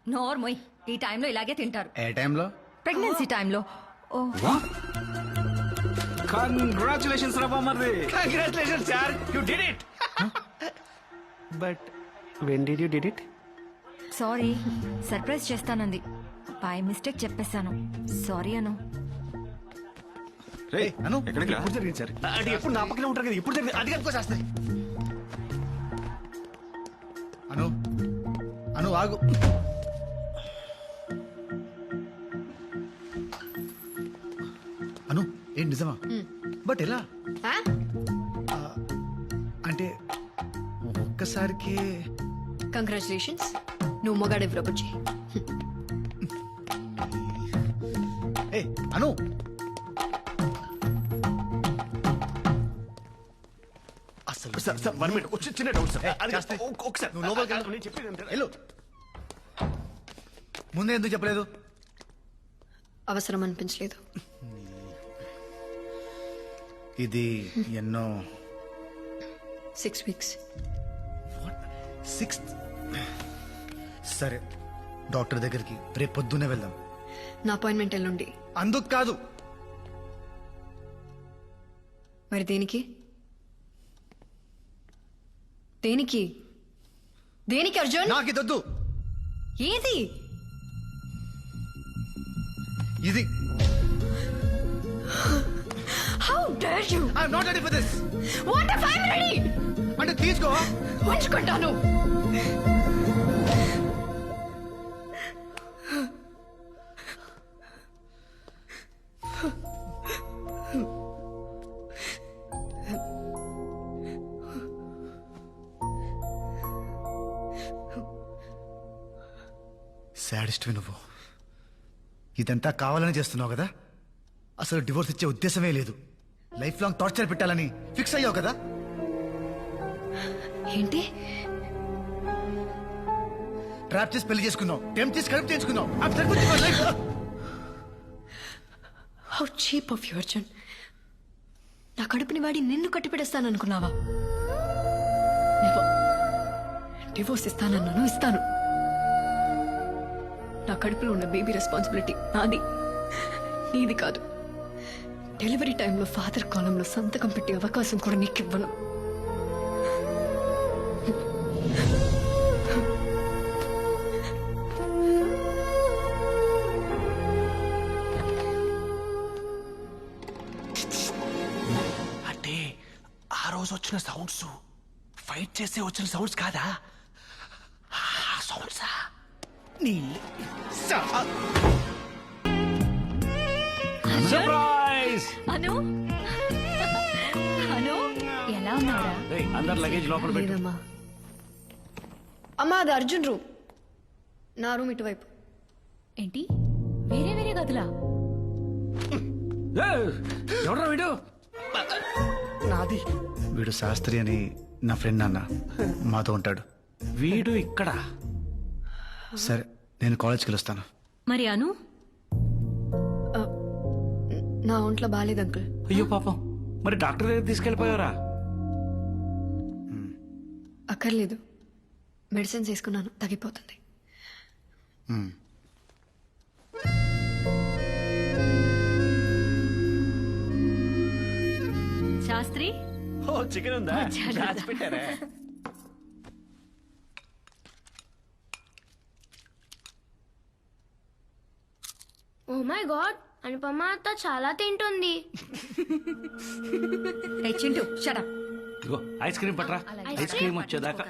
నోర్మోయ్, ఈ టైంలో ఇలాగే తింటారు. ఏ టైంలో? ప్రెగ్నెన్సీ టైంలో. ఓ కంగ్రాచులేషన్స్ రా బామ్మర్ది. Congratulations sir, you did it. But when did you did it? Sorry, surprise చేస్తానంది. బై మిస్టేక్ చెప్పేశాను. సారీ అను. రే అను, ఎక్కడికి రా? ఎప్పుడు జరిగింది సార్? అంటే ఎప్పుడు నా పక్కనే ఉంటారు కదా, ఇప్పుడు జరిగింది. అది కనుకోసేస్తాయి. అను ఆగు. అను, ఏం నిజమా? బట్ ఎలా? అంటే ఒక్కసారికి. కంగ్రాచులేషన్స్, నువ్వు మొగాడే ప్రపోజ్ చేయి. ఏ అను, అసలు సార్ సార్ 1 మినిట్, చిన్న డౌట్ సార్. అది చేస్తే. ఒకసారి నువ్వు లోపలికి వెళ్ళు. నేను చెప్పేది ఏంటంటే- వెళ్ళు. ముందే ఎందుకు చెప్పలేదు? అవసరం అనిపించలేదు. ఇది ఎన్నో 6 weeks. 6th. సరే, డాక్టర్ దగ్గరికి రేపు పొద్దున్నే వెళ్దాం. నా అపాయింట్మెంట్ ఎల్లుండి. అందుకు కాదు. మరి దేనికి? దేనికి దేనికి అర్జున్? నాకు ఇదొద్దు. ఏది? ఇది. How dare you? I'm not ready for this. What if I'm ready? అంటే తీసుకో. ఉంచుకుంటాను. సాడిస్ట్ నువ్వు. ఇదంతా కావాలని చేస్తున్నావు కదా? అసలు డివోర్స్ ఇచ్చే ఉద్దేశమే లేదు. లైఫ్ లాంగ్ టార్చర్ పెట్టాలని ఫిక్స్ అయ్యావు కదా? ఏంటి? ట్రాప్ చేసి పెళ్లి చేసుకున్నావు, టెంప్ట్ చేసి కడుపు తెచ్చుకున్నావు. I'm done with your life. How cheap of you, Arjun. నా కడుపుని వాడి నిన్ను కట్టిపెడేస్తాననుకున్నావా? డివోర్స్ ఇస్తానన్నాను, ఇస్తాను. నా కడుపులో ఉన్న బేబీ రెస్పాన్సిబిలిటీ నాది, నీది కాదు. డెలివరీ టైంలో ఫాదర్ కాలంలో సంతకం పెట్టే అవకాశం కూడా నీకు ఇవ్వను. అంటే ఆ రోజు వచ్చిన సౌండ్స్ ఫైట్ చేస్తే వచ్చిన సౌండ్స్ కాదా? సౌండ్సా? సర్ప్రైజ్! అను అను ఎలా ఉన్నారా? అందరు లగేజ్ లోపల పెట్టు. లేదమ్మా. అమ్మా, అది అర్జున్ రూమ్. నా రూమ్ ఇటువైపు. ఏంటి వేరే వేరే గదులా? ఎవడ్రా వీడు? నాది. వీడు శాస్త్రి అని నా ఫ్రెండ్ నాన్న, మాతో ఉంటాడు. వీడు ఇక్కడ. సరే, నేను కాలేజ్కి వెళ్ళొస్తాను. మరి అను? నా ఒంట్లో బాగాలేదు అంకుల్. అయ్యో పాపం, మరి డాక్టర్ దగ్గర తీసుకెళ్ళిపోయారా? అక్కర్లేదు, మెడిసిన్స్ వేసుకున్నాను, తగ్గిపోతుంది. శాస్త్రి ఓ చికెన్ ఉందా? దాచి పెట్టారా? ఓ మై గాడ్, అనుపమ అత్త చాలా తింటుంది. చింటూ షడప్. ఇగో ఐస్ క్రీమ్ పట్రా. ఐస్ క్రీమ్ వచ్చేదాకా.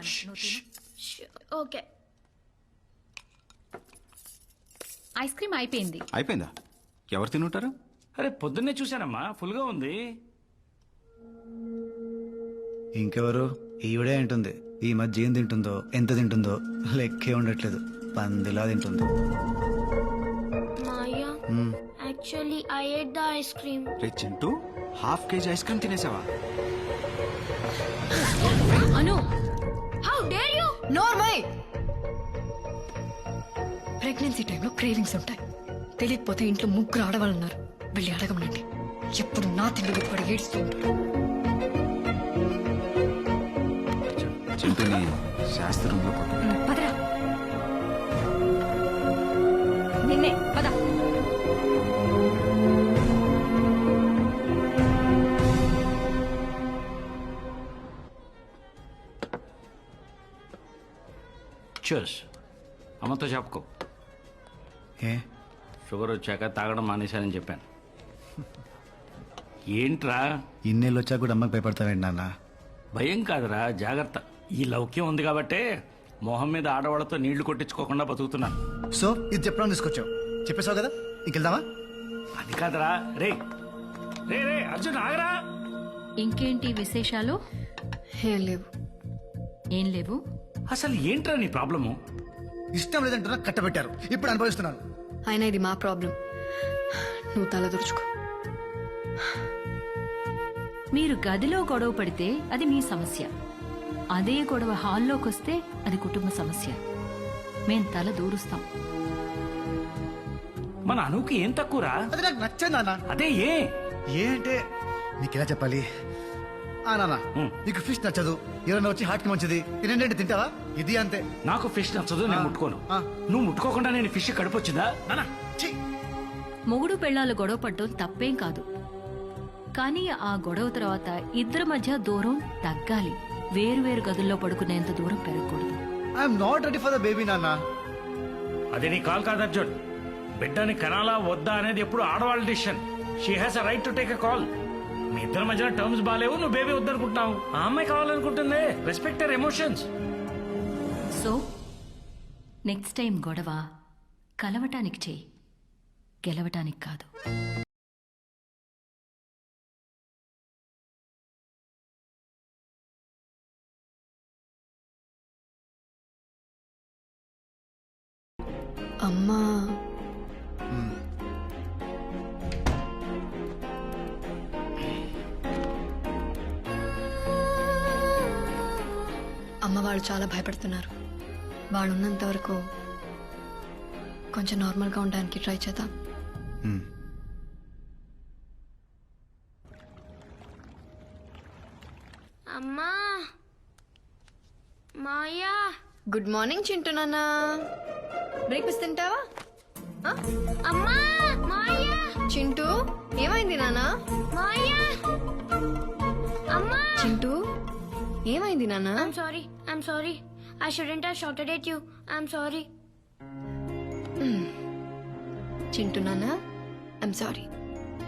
ఓకే. ఐస్ క్రీమ్ అయిపోయింది. అయిపోయిందా? ఎవరు తినుంటారు? అరే పొద్దున్నే చూశానమ్మా, ఫుల్ గా ఉంది. ఇంకెవరు? ఈవిడే ఉంటుంది. ఈ మధ్య ఏం తింటుందో, ఎంత తింటుందో లెక్కే ఉండట్లేదు. పందిలా తింటుందో. Maya, actually I ate the ice cream. రే చింటూ, ½ కేజీ ఐస్ క్రీమ్ తినేసావా? Anu, how dare you! నోర్మై! ప్రెగ్నెన్సీ టైంలో క్రేవింగ్స్ ఉంటాయి. తెలియకపోతే ఇంట్లో ముగ్గురు ఆడవాళ్ళున్నారు, వెళ్ళి అడగమనండి. ఎప్పుడు నా తిండి కూడా ఏడుస్తూ ఉంటారు. చింటూని శాస్త్రి రూమ్ లో పట్టు. పదరా. నిన్నే పద. చూస్, అమ్మతో చెప్పుకో. ఏ? షుగర్ వచ్చాక తాగడం మానేశానని చెప్పాను. ఏంట్రా? ఇన్నేళ్ళు వచ్చాక కూడా అమ్మకి భయపడతావేంటి నాన్న? భయం కాదురా, జాగ్రత్త. ఈ లౌక్యం ఉంది కాబట్టే మొహం మీద ఆడవాళ్ళతో నీళ్లు కొట్టించుకోకుండా బతుకుతున్నాను. సో ఇది చెప్పడం తీసుకొచ్చావు, చెప్పేశావు కదా, ఇంకెళ్దామా? అది కాదురా. రే రే రే అర్జున్, ఆగరా. ఇంకేంటి విశేషాలు? ఏం లేవు. ఏం లేవు? అసలు ఏంట్రా నీ ప్రాబ్లము? ఇష్టం లేదంటున్నా కట్టబెట్టారు, ఇప్పుడు అనుభవిస్తున్నాను. అయినా ఇది మా ప్రాబ్లం, నువ్వు తల దురుచుకో. మీరు గదిలో గొడవ పడితే అది మీ సమస్య, అదే గొడవ హాల్లోకి వస్తే అది కుటుంబ సమస్య. మేం తల దూరుస్తాం. మన అనుకి ఏం తక్కువరా? అది నాకు నచ్చదు నాన్న. అదే ఏ అంటే నీకెలా చెప్పాలి? నాన్న, నీకు ఫిష్ నచ్చదు, ఎవరైనా వచ్చి హార్ట్ కి మంచిది తినండి తింటావా? ఇది అంతే. నాకు ఫిష్ నచ్చదు, నేను ముట్టుకోను. నువ్వు ముట్టుకోకుండా నేను ఫిష్ కడుపొచ్చిందా? మొగుడు పెళ్ళాలు గొడవ పడటం తప్పేం కాదు, కానీ ఆ గొడవ తర్వాత ఇద్దరి మధ్య దూరం తగ్గాలి. వేరు గదుల్లో పడుకునేంత దూరం పెరగకూడదు. I'm not ready for the baby నాన్న. అది నీ కాల్ కాదు అర్జున్. బిడ్డని కనాలా వద్దా అనేది ఎప్పుడు ఆడవాళ్ళ decision. She has a right to take a call. మీ ఇద్దరి మధ్యన టర్మ్స్ బాలేవు, నువ్వు బేబీ వద్దనుకుంటున్నావు, ఆ అమ్మాయి కావాలనుకుంటుంది. Respect her emotions. So next time గొడవ కలవటానికి చెయ్యి, గెలవటానికి కాదు. అమ్మా, అమ్మ వాళ్ళు చాలా భయపడుతున్నారు. వాళ్ళు ఉన్నంత వరకు కొంచెం నార్మల్గా ఉండడానికి ట్రై చేద్దాం. అమ్మా, మాయా. గుడ్ మార్నింగ్ చింటూ నాన్న. బ్రేక్ఫాస్ట్ తింటావా? అమ్మా మాయా చింటూ ఏమైంది నాన్న? మాయా అమ్మా చింటూ ఏమైంది నాన్న? I'm sorry. I shouldn't have shouted at you. I'm sorry. Chintu నాన్న ఐమ్ సారీ.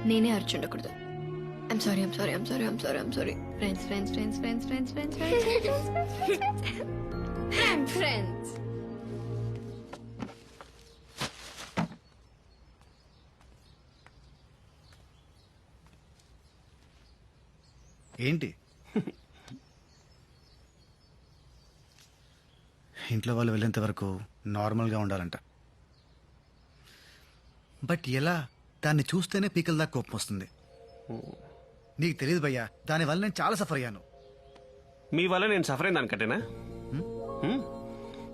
నేనే అర్చుండకూడదు. I'm sorry. ఫ్రెండ్స్. ఏంటి ఇంట్లో వాళ్ళు వెళ్ళేంత వరకు నార్మల్గా ఉండాలంట. బట్ ఎలా? దాన్ని చూస్తేనే పీకల దాకా కోపం వస్తుంది. నీకు తెలియదు భయ్యా, దానివల్ల నేను చాలా సఫర్ అయ్యాను. మీ వల్ల నేను సఫర్ అయిన దానికంటేనా?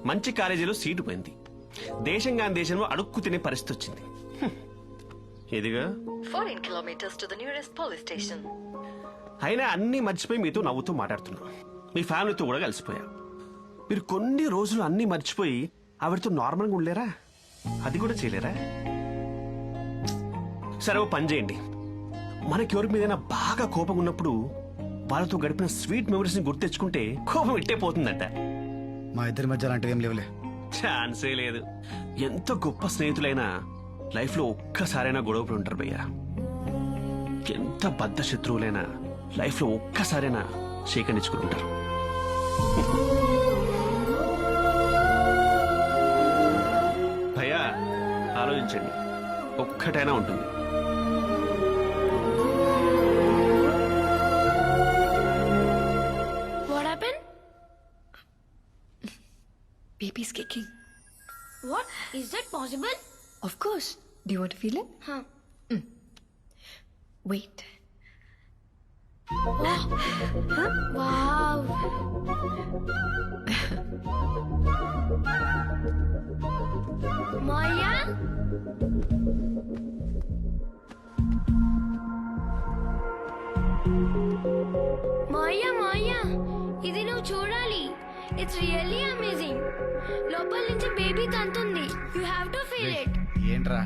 మంచి కాలేజీలో సీటు పోయింది, దేశం కాని దేశంలో అడుక్కు తినే పరిస్థితి వచ్చింది. ఇదిగా 14 kilometers to the nearest police station. అయినా అన్నీ మర్చిపోయి మీతో నవ్వుతూ మాట్లాడుతున్నా. మీ ఫ్యామిలీతో కూడా కలిసిపోయా. మీరు కొన్ని రోజులు అన్నీ మర్చిపోయి ఆవిడతో నార్మల్గా ఉండలేరా? అది కూడా చేయలేరా? సరే ఓ పని చేయండి, మనకి ఎవరి మీదైనా బాగా కోపం ఉన్నప్పుడు వాళ్ళతో గడిపిన స్వీట్ మెమరీస్ ని గుర్తు తెచ్చుకుంటే కోపం ఇట్టే పోతుందట. మా ఇద్దరి మధ్య అలాంటివి ఏం లేవులే. ఛాన్సే లేదు. ఎంత గొప్ప స్నేహితులైనా లైఫ్ లో ఒక్కసారైనా గొడవపడి ఉంటారు భయ్యా. ఎంత బద్ధ శత్రువులైనా లైఫ్ లో ఒక్కసారైనా సేకరించుకుంటారు. భయ్యా ఆలోచించండి, ఒక్కటైనా ఉంటుంది. What happened? Baby's kicking. What? Is that possible? Of course. Do you want to feel it? Huh. Wait. Wow. Maya? Maya, ఇది నువ్వు చూడాలి. It's really amazing. లోపల నుంచి బేబీ తంతుంది. You have to feel it. ఏంట్రా?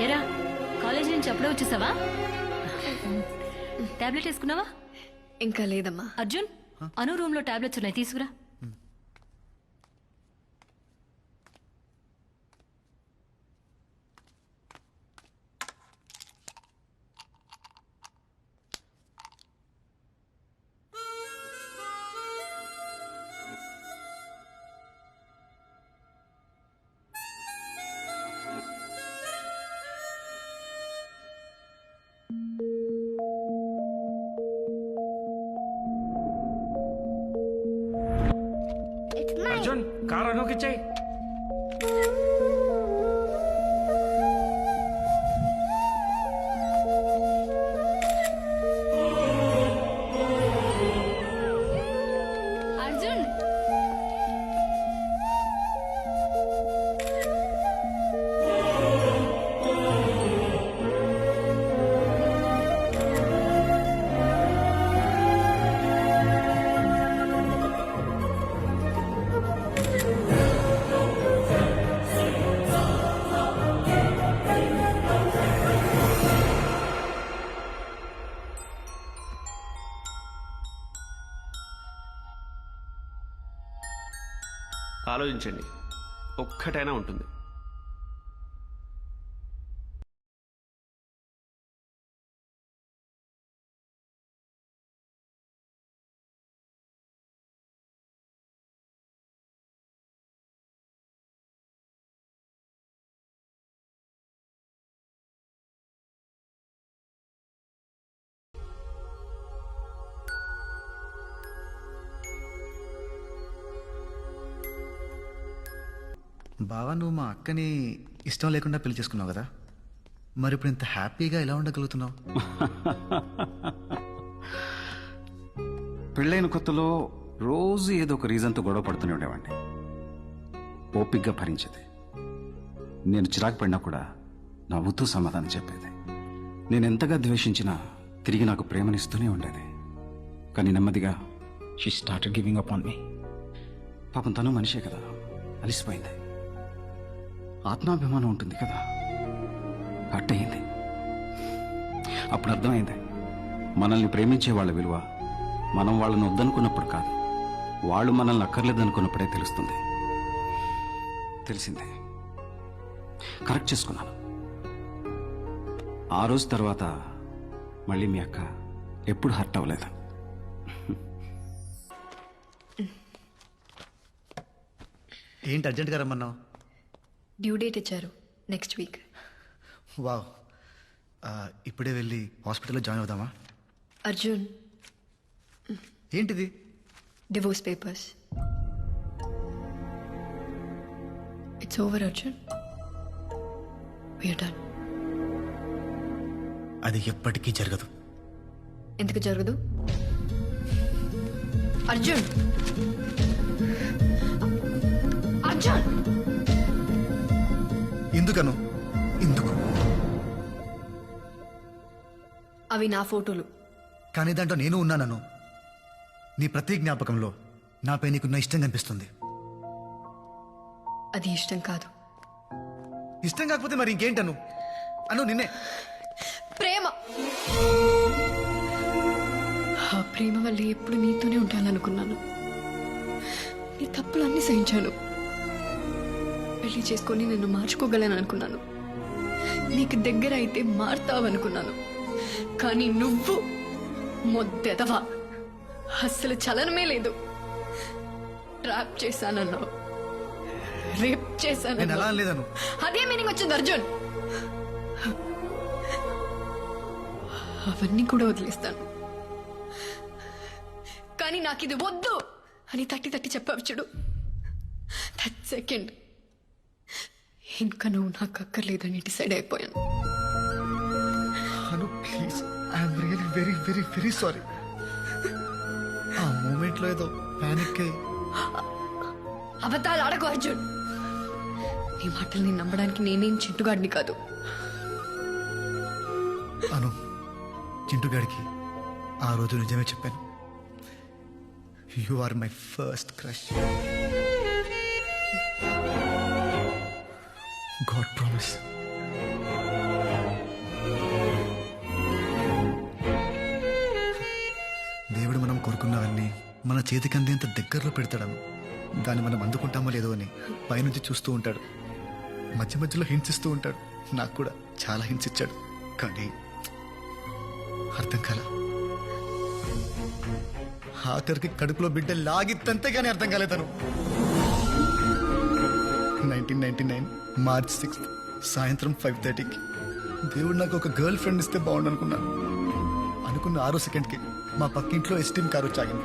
ఎరా కాలేజ్ నుంచి అప్పుడే వచ్చేసావా? టాబ్లెట్ వేసుకున్నావా? ఇంకా లేదమ్మా. అర్జున్, అను రూమ్ లో టాబ్లెట్స్ ఉన్నాయి, తీసుకురా. అర్జున్ కారు అనుకిచ్చాయి. అర్జున్, ఆలోచించండి, ఒక్కటైనా ఉంటుంది. బావా, నువ్వు మా అక్కని ఇష్టం లేకుండా పెళ్లి చేసుకున్నావు కదా? మరి ఇప్పుడు ఇంత హ్యాపీగా ఎలా ఉండగలుగుతున్నావు? పెళ్ళైన కొత్తలో రోజు ఏదో ఒక రీజన్తో గొడవ పడుతూనే ఉండేవాడిని. ఓపిగ్గా భరించేది. నేను చిరాకు పడినా కూడా నవ్వుతూ సమాధానం చెప్పేది. నేను ఎంతగా ద్వేషించినా తిరిగి నాకు ప్రేమనిస్తూనే ఉండేది. కానీ నెమ్మదిగా she started giving up on me. పాపం తను మనిషే కదా, అలిసిపోయింది. ఆత్మాభిమానం ఉంటుంది కదా, హర్ట్ అయింది. అప్పుడు అర్థమైంది, మనల్ని ప్రేమించే వాళ్ళ విలువ మనం వాళ్ళని వద్దనుకున్నప్పుడు కాదు, వాళ్ళు మనల్ని అక్కర్లేదనుకున్నప్పుడే తెలుస్తుంది. తెలిసిందే, కరెక్ట్ చేసుకున్నాను. ఆ రోజు తర్వాత మళ్ళీ మీ అక్క ఎప్పుడు హర్ట్ అవ్వలేదు. ఏంటి అర్జెంట్గా రమ్మన్నావు? డ్యూ డేట్ ఇచ్చారు, నెక్స్ట్ వీక్. వావ్, ఇప్పుడే వెళ్ళి హాస్పిటల్లో జాయిన్ అవుదామా? అర్జున్, ఏంటిది? Divorce papers. It's over Arjun, we are done. అది ఎప్పటికీ జరగదు. ఎందుకు జరగదు? అర్జున్, అర్జున్, ఎందుకను? ఎందుకు? అవి నా ఫోటోలు. కానీ దాంట్లో నేను ఉన్నానను. నీ ప్రతి జ్ఞాపకంలో నాపై నీకున్న ఇష్టం కనిపిస్తుంది. అది ఇష్టం కాదు. ఇష్టం కాకపోతే మరి ఇంకేంటను? అను నిన్నే. ప్రేమ. ఆ ప్రేమ వల్ల ఎప్పుడు నీతోనే ఉంటాననుకున్నాను. నీ తప్పులన్నీ సహించాను. పెళ్లి చేసుకొని నిన్ను మార్చుకోగలను అనుకున్నాను. నీకు దగ్గర అయితే మారుతావనుకున్నాను. కానీ నువ్వు మొద్దెదవా, అస్సలు చలనమే లేదు. ట్రాప్ చేశానన్నావు, రేప్ చేశాను. అదే మీనింగ్ వచ్చింది అర్జున్. అవన్నీ కూడా వదిలేస్తాను. కానీ నాకు ఇది వద్దు అని తట్టి తట్టి చెప్పావు చూడు, దట్ సెకండ్ ఇంకా నువ్వు నాకు అక్కర్లేదని డిసైడ్ అయిపోయాను. Anu please, I'm really very very very sorry. ఆ మూమెంట్లో ఏదో ప్యానిక్ అయ్యి. అబద్ధాలు ఆడకు అర్జున్. నీ మాటల్ని నమ్మడానికి నేనేం చింటుగాడిని కాదు. అను, చింటుగాడికి ఆ రోజు నిజమే చెప్పాను. You are my first crush. God promise. దేవుడు మనం కోరుకున్నవన్నీ మన చేతికి అందేంత దగ్గరలో పెడతాడను. దాన్ని మనం అందుకుంటామో లేదో అని పైనుంచి చూస్తూ ఉంటాడు. మధ్య మధ్యలో హింట్స్ ఇస్తూ ఉంటాడు. నాకు కూడా చాలా హింట్స్ ఇచ్చాడు, కానీ అర్థం కాల. ఆఖరికి కడుపులో బిడ్డ లాగిత్తంతే కానీ అర్థం కాలేదను. 1999 మార్చ్ 6 సాయంత్రం 5:30కి దేవుడు నాకు ఒక గర్ల్ ఫ్రెండ్ ఇస్తే బాగుండు అనుకున్నాను. అనుకున్న 6 సెకండ్కి మా పక్కింట్లో ఎస్టీమ్ కారు వచ్చాగింది.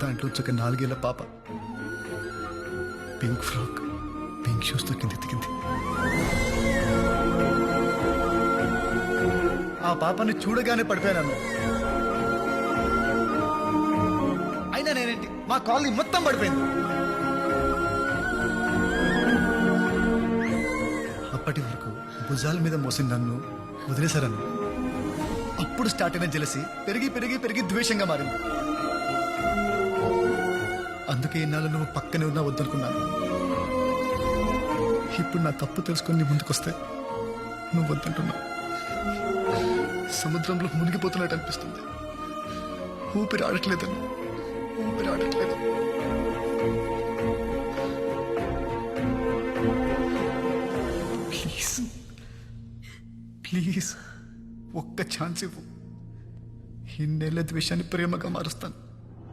దాంట్లో వచ్చి ఒక 4 ఏళ్ల పాప పింక్ ఫ్రాక్, పింక్ షూస్తో కింద ఎత్తికింది. ఆ పాపని చూడగానే పడిపోయాను. అయినా నేనేంటి, మా కాలనీ మొత్తం పడిపోయింది. అప్పటి వరకు భుజాల మీద మోసిన నన్ను వదిలేశారను. అప్పుడు స్టార్ట్ అయిన జలసి పెరిగి పెరిగి పెరిగి ద్వేషంగా మారింది. అందుకే ఇన్నాళ్ళు నువ్వు పక్కనే ఉన్నా వద్దనుకున్నాను. ఇప్పుడు నా తప్పు తెలుసుకొని నీ ముందుకొస్తే నువ్వు వద్దంటున్నావు. సముద్రంలో మునిగిపోతున్నట్టు అనిపిస్తుంది. ఊపిరి ఆడట్లేదని, ఊపిరి ఆడట్లేదు. ప్లీజ్ ప్లీజ్ ఒక్క ఛాన్స్ ఇవ్వు. ఇన్నేళ్ల ద్వేషాన్ని ప్రేమగా మారుస్తాను.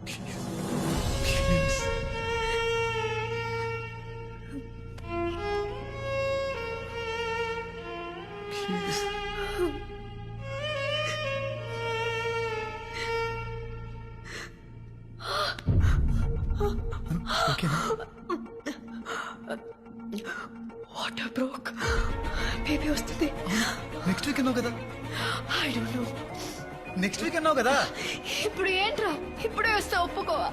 Please please. ప్లీజ్. ఓకేనా? వాటర్ బ్రోక్, బేబీ వస్తుంది. నెక్స్ట్ వీక్ అన్నావు కదా. I don't know. Next week అన్నావు కదా. ఇప్పుడు ఏంట్రా, ఇప్పుడే వస్తా, ఒప్పుకోవా?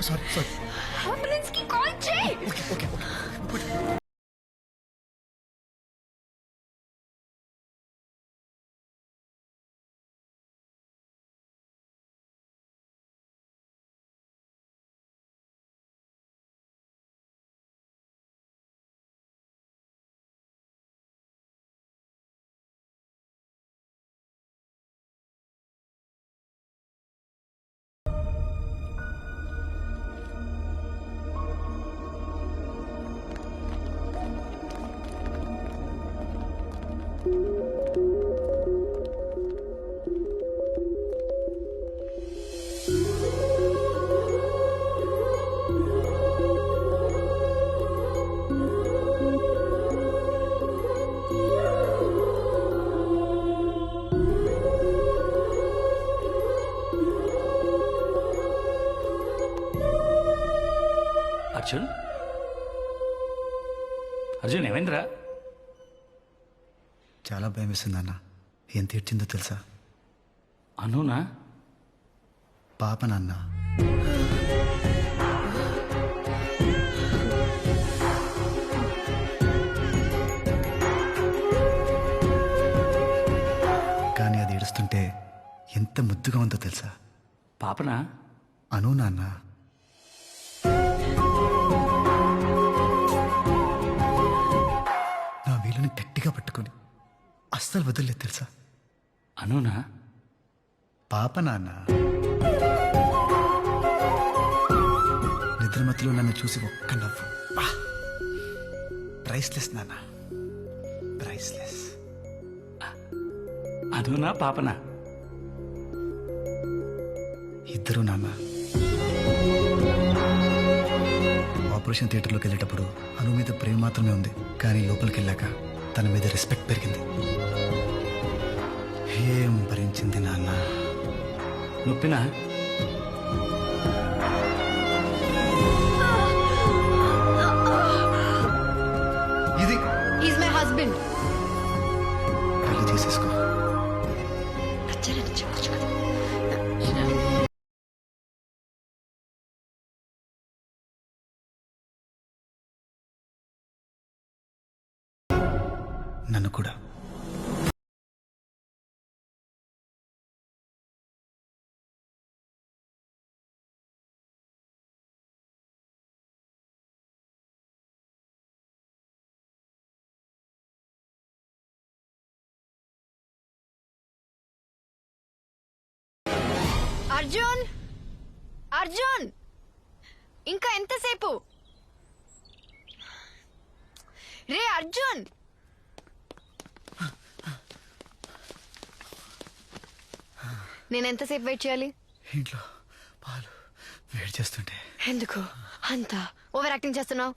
సారీ. అంబులెన్స్ కి కాల్ చేయి. ఓకే. అర్జున్ ఏమైందిరా? చాలా భయం వేస్తుంది అన్న. ఎంత ఏడ్చిందో తెలుసా? అనునా? పాప నాన్న. కానీ అది ఏడుస్తుంటే ఎంత ముద్దుగా ఉందో తెలుసా? పాపనా? అను నాన్న. నా వీలుని గట్టిగా పట్టుకొని అస్సలు వదలలేదు తెలుసా? అనునా? పాప నాన్న. నిద్రమతిలో నన్ను చూసి ఒక్క నవ్వు. ప్రైస్లెస్ నాన్న, ప్రైస్లెస్. అనునా పాపనా? ఇద్దరు నాన్న. ఆపరేషన్ థియేటర్లోకి వెళ్ళేటప్పుడు అను మీద ప్రేమ మాత్రమే ఉంది, కానీ లోపలికి వెళ్ళాక తన మీద రెస్పెక్ట్ పెరిగింది. ఏం భరించింది నాన్న. నొప్పినా? ఇది ఈజ్ మై హస్బెండ్. పెళ్లి చేసేసుకో. నచ్చాలని చెప్పొచ్చు కదా. నన్ను కూడా. అర్జున్, అర్జున్, ఇంకా ఎంతసేపు? రే అర్జున్. నేను ఎంతసేపు వెయిట్ చేయాలి? ఇంట్లో పాలు వేడి చేస్తుంటే. ఎందుకు అంత ఓవర్ యాక్టింగ్ చేస్తున్నావు?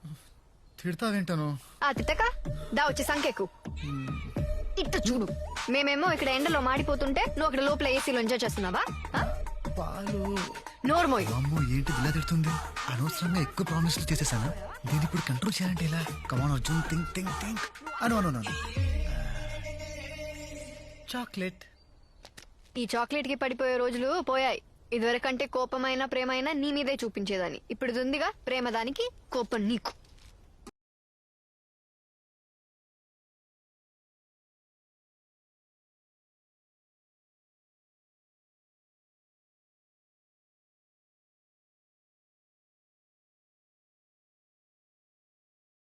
తిడతా వింటాను. ఆ తిట్టక దా వచ్చి సంకెక్కు. ఇట్ట చూడు, మేమేమో ఇక్కడ ఎండలో మాడిపోతుంటే నువ్వు అక్కడ లోపల ఏసీలో ఎంజాయ్ చేస్తున్నావా? పాలు. నోర్మోయ్. అమ్మో ఏంటి ఇలా తిడుతుంది? అనవసరంగా ఎక్కువ ప్రామిస్లు చేసేసాను. దీన్ని ఇప్పుడు కంట్రోల్ చేయాలంటే ఇలా? కమాన్ అర్జున్, థింక్ థింక్ థింక్. అను చాక్లెట్. ఈ చాక్లెట్ కి పడిపోయే రోజులు పోయాయి. ఇదివరకంటే కోపమైనా ప్రేమైనా నీ మీదే చూపించేదాన్ని. ఇప్పుడు ఉందిగా ప్రేమ దానికి, కోపం నీకు.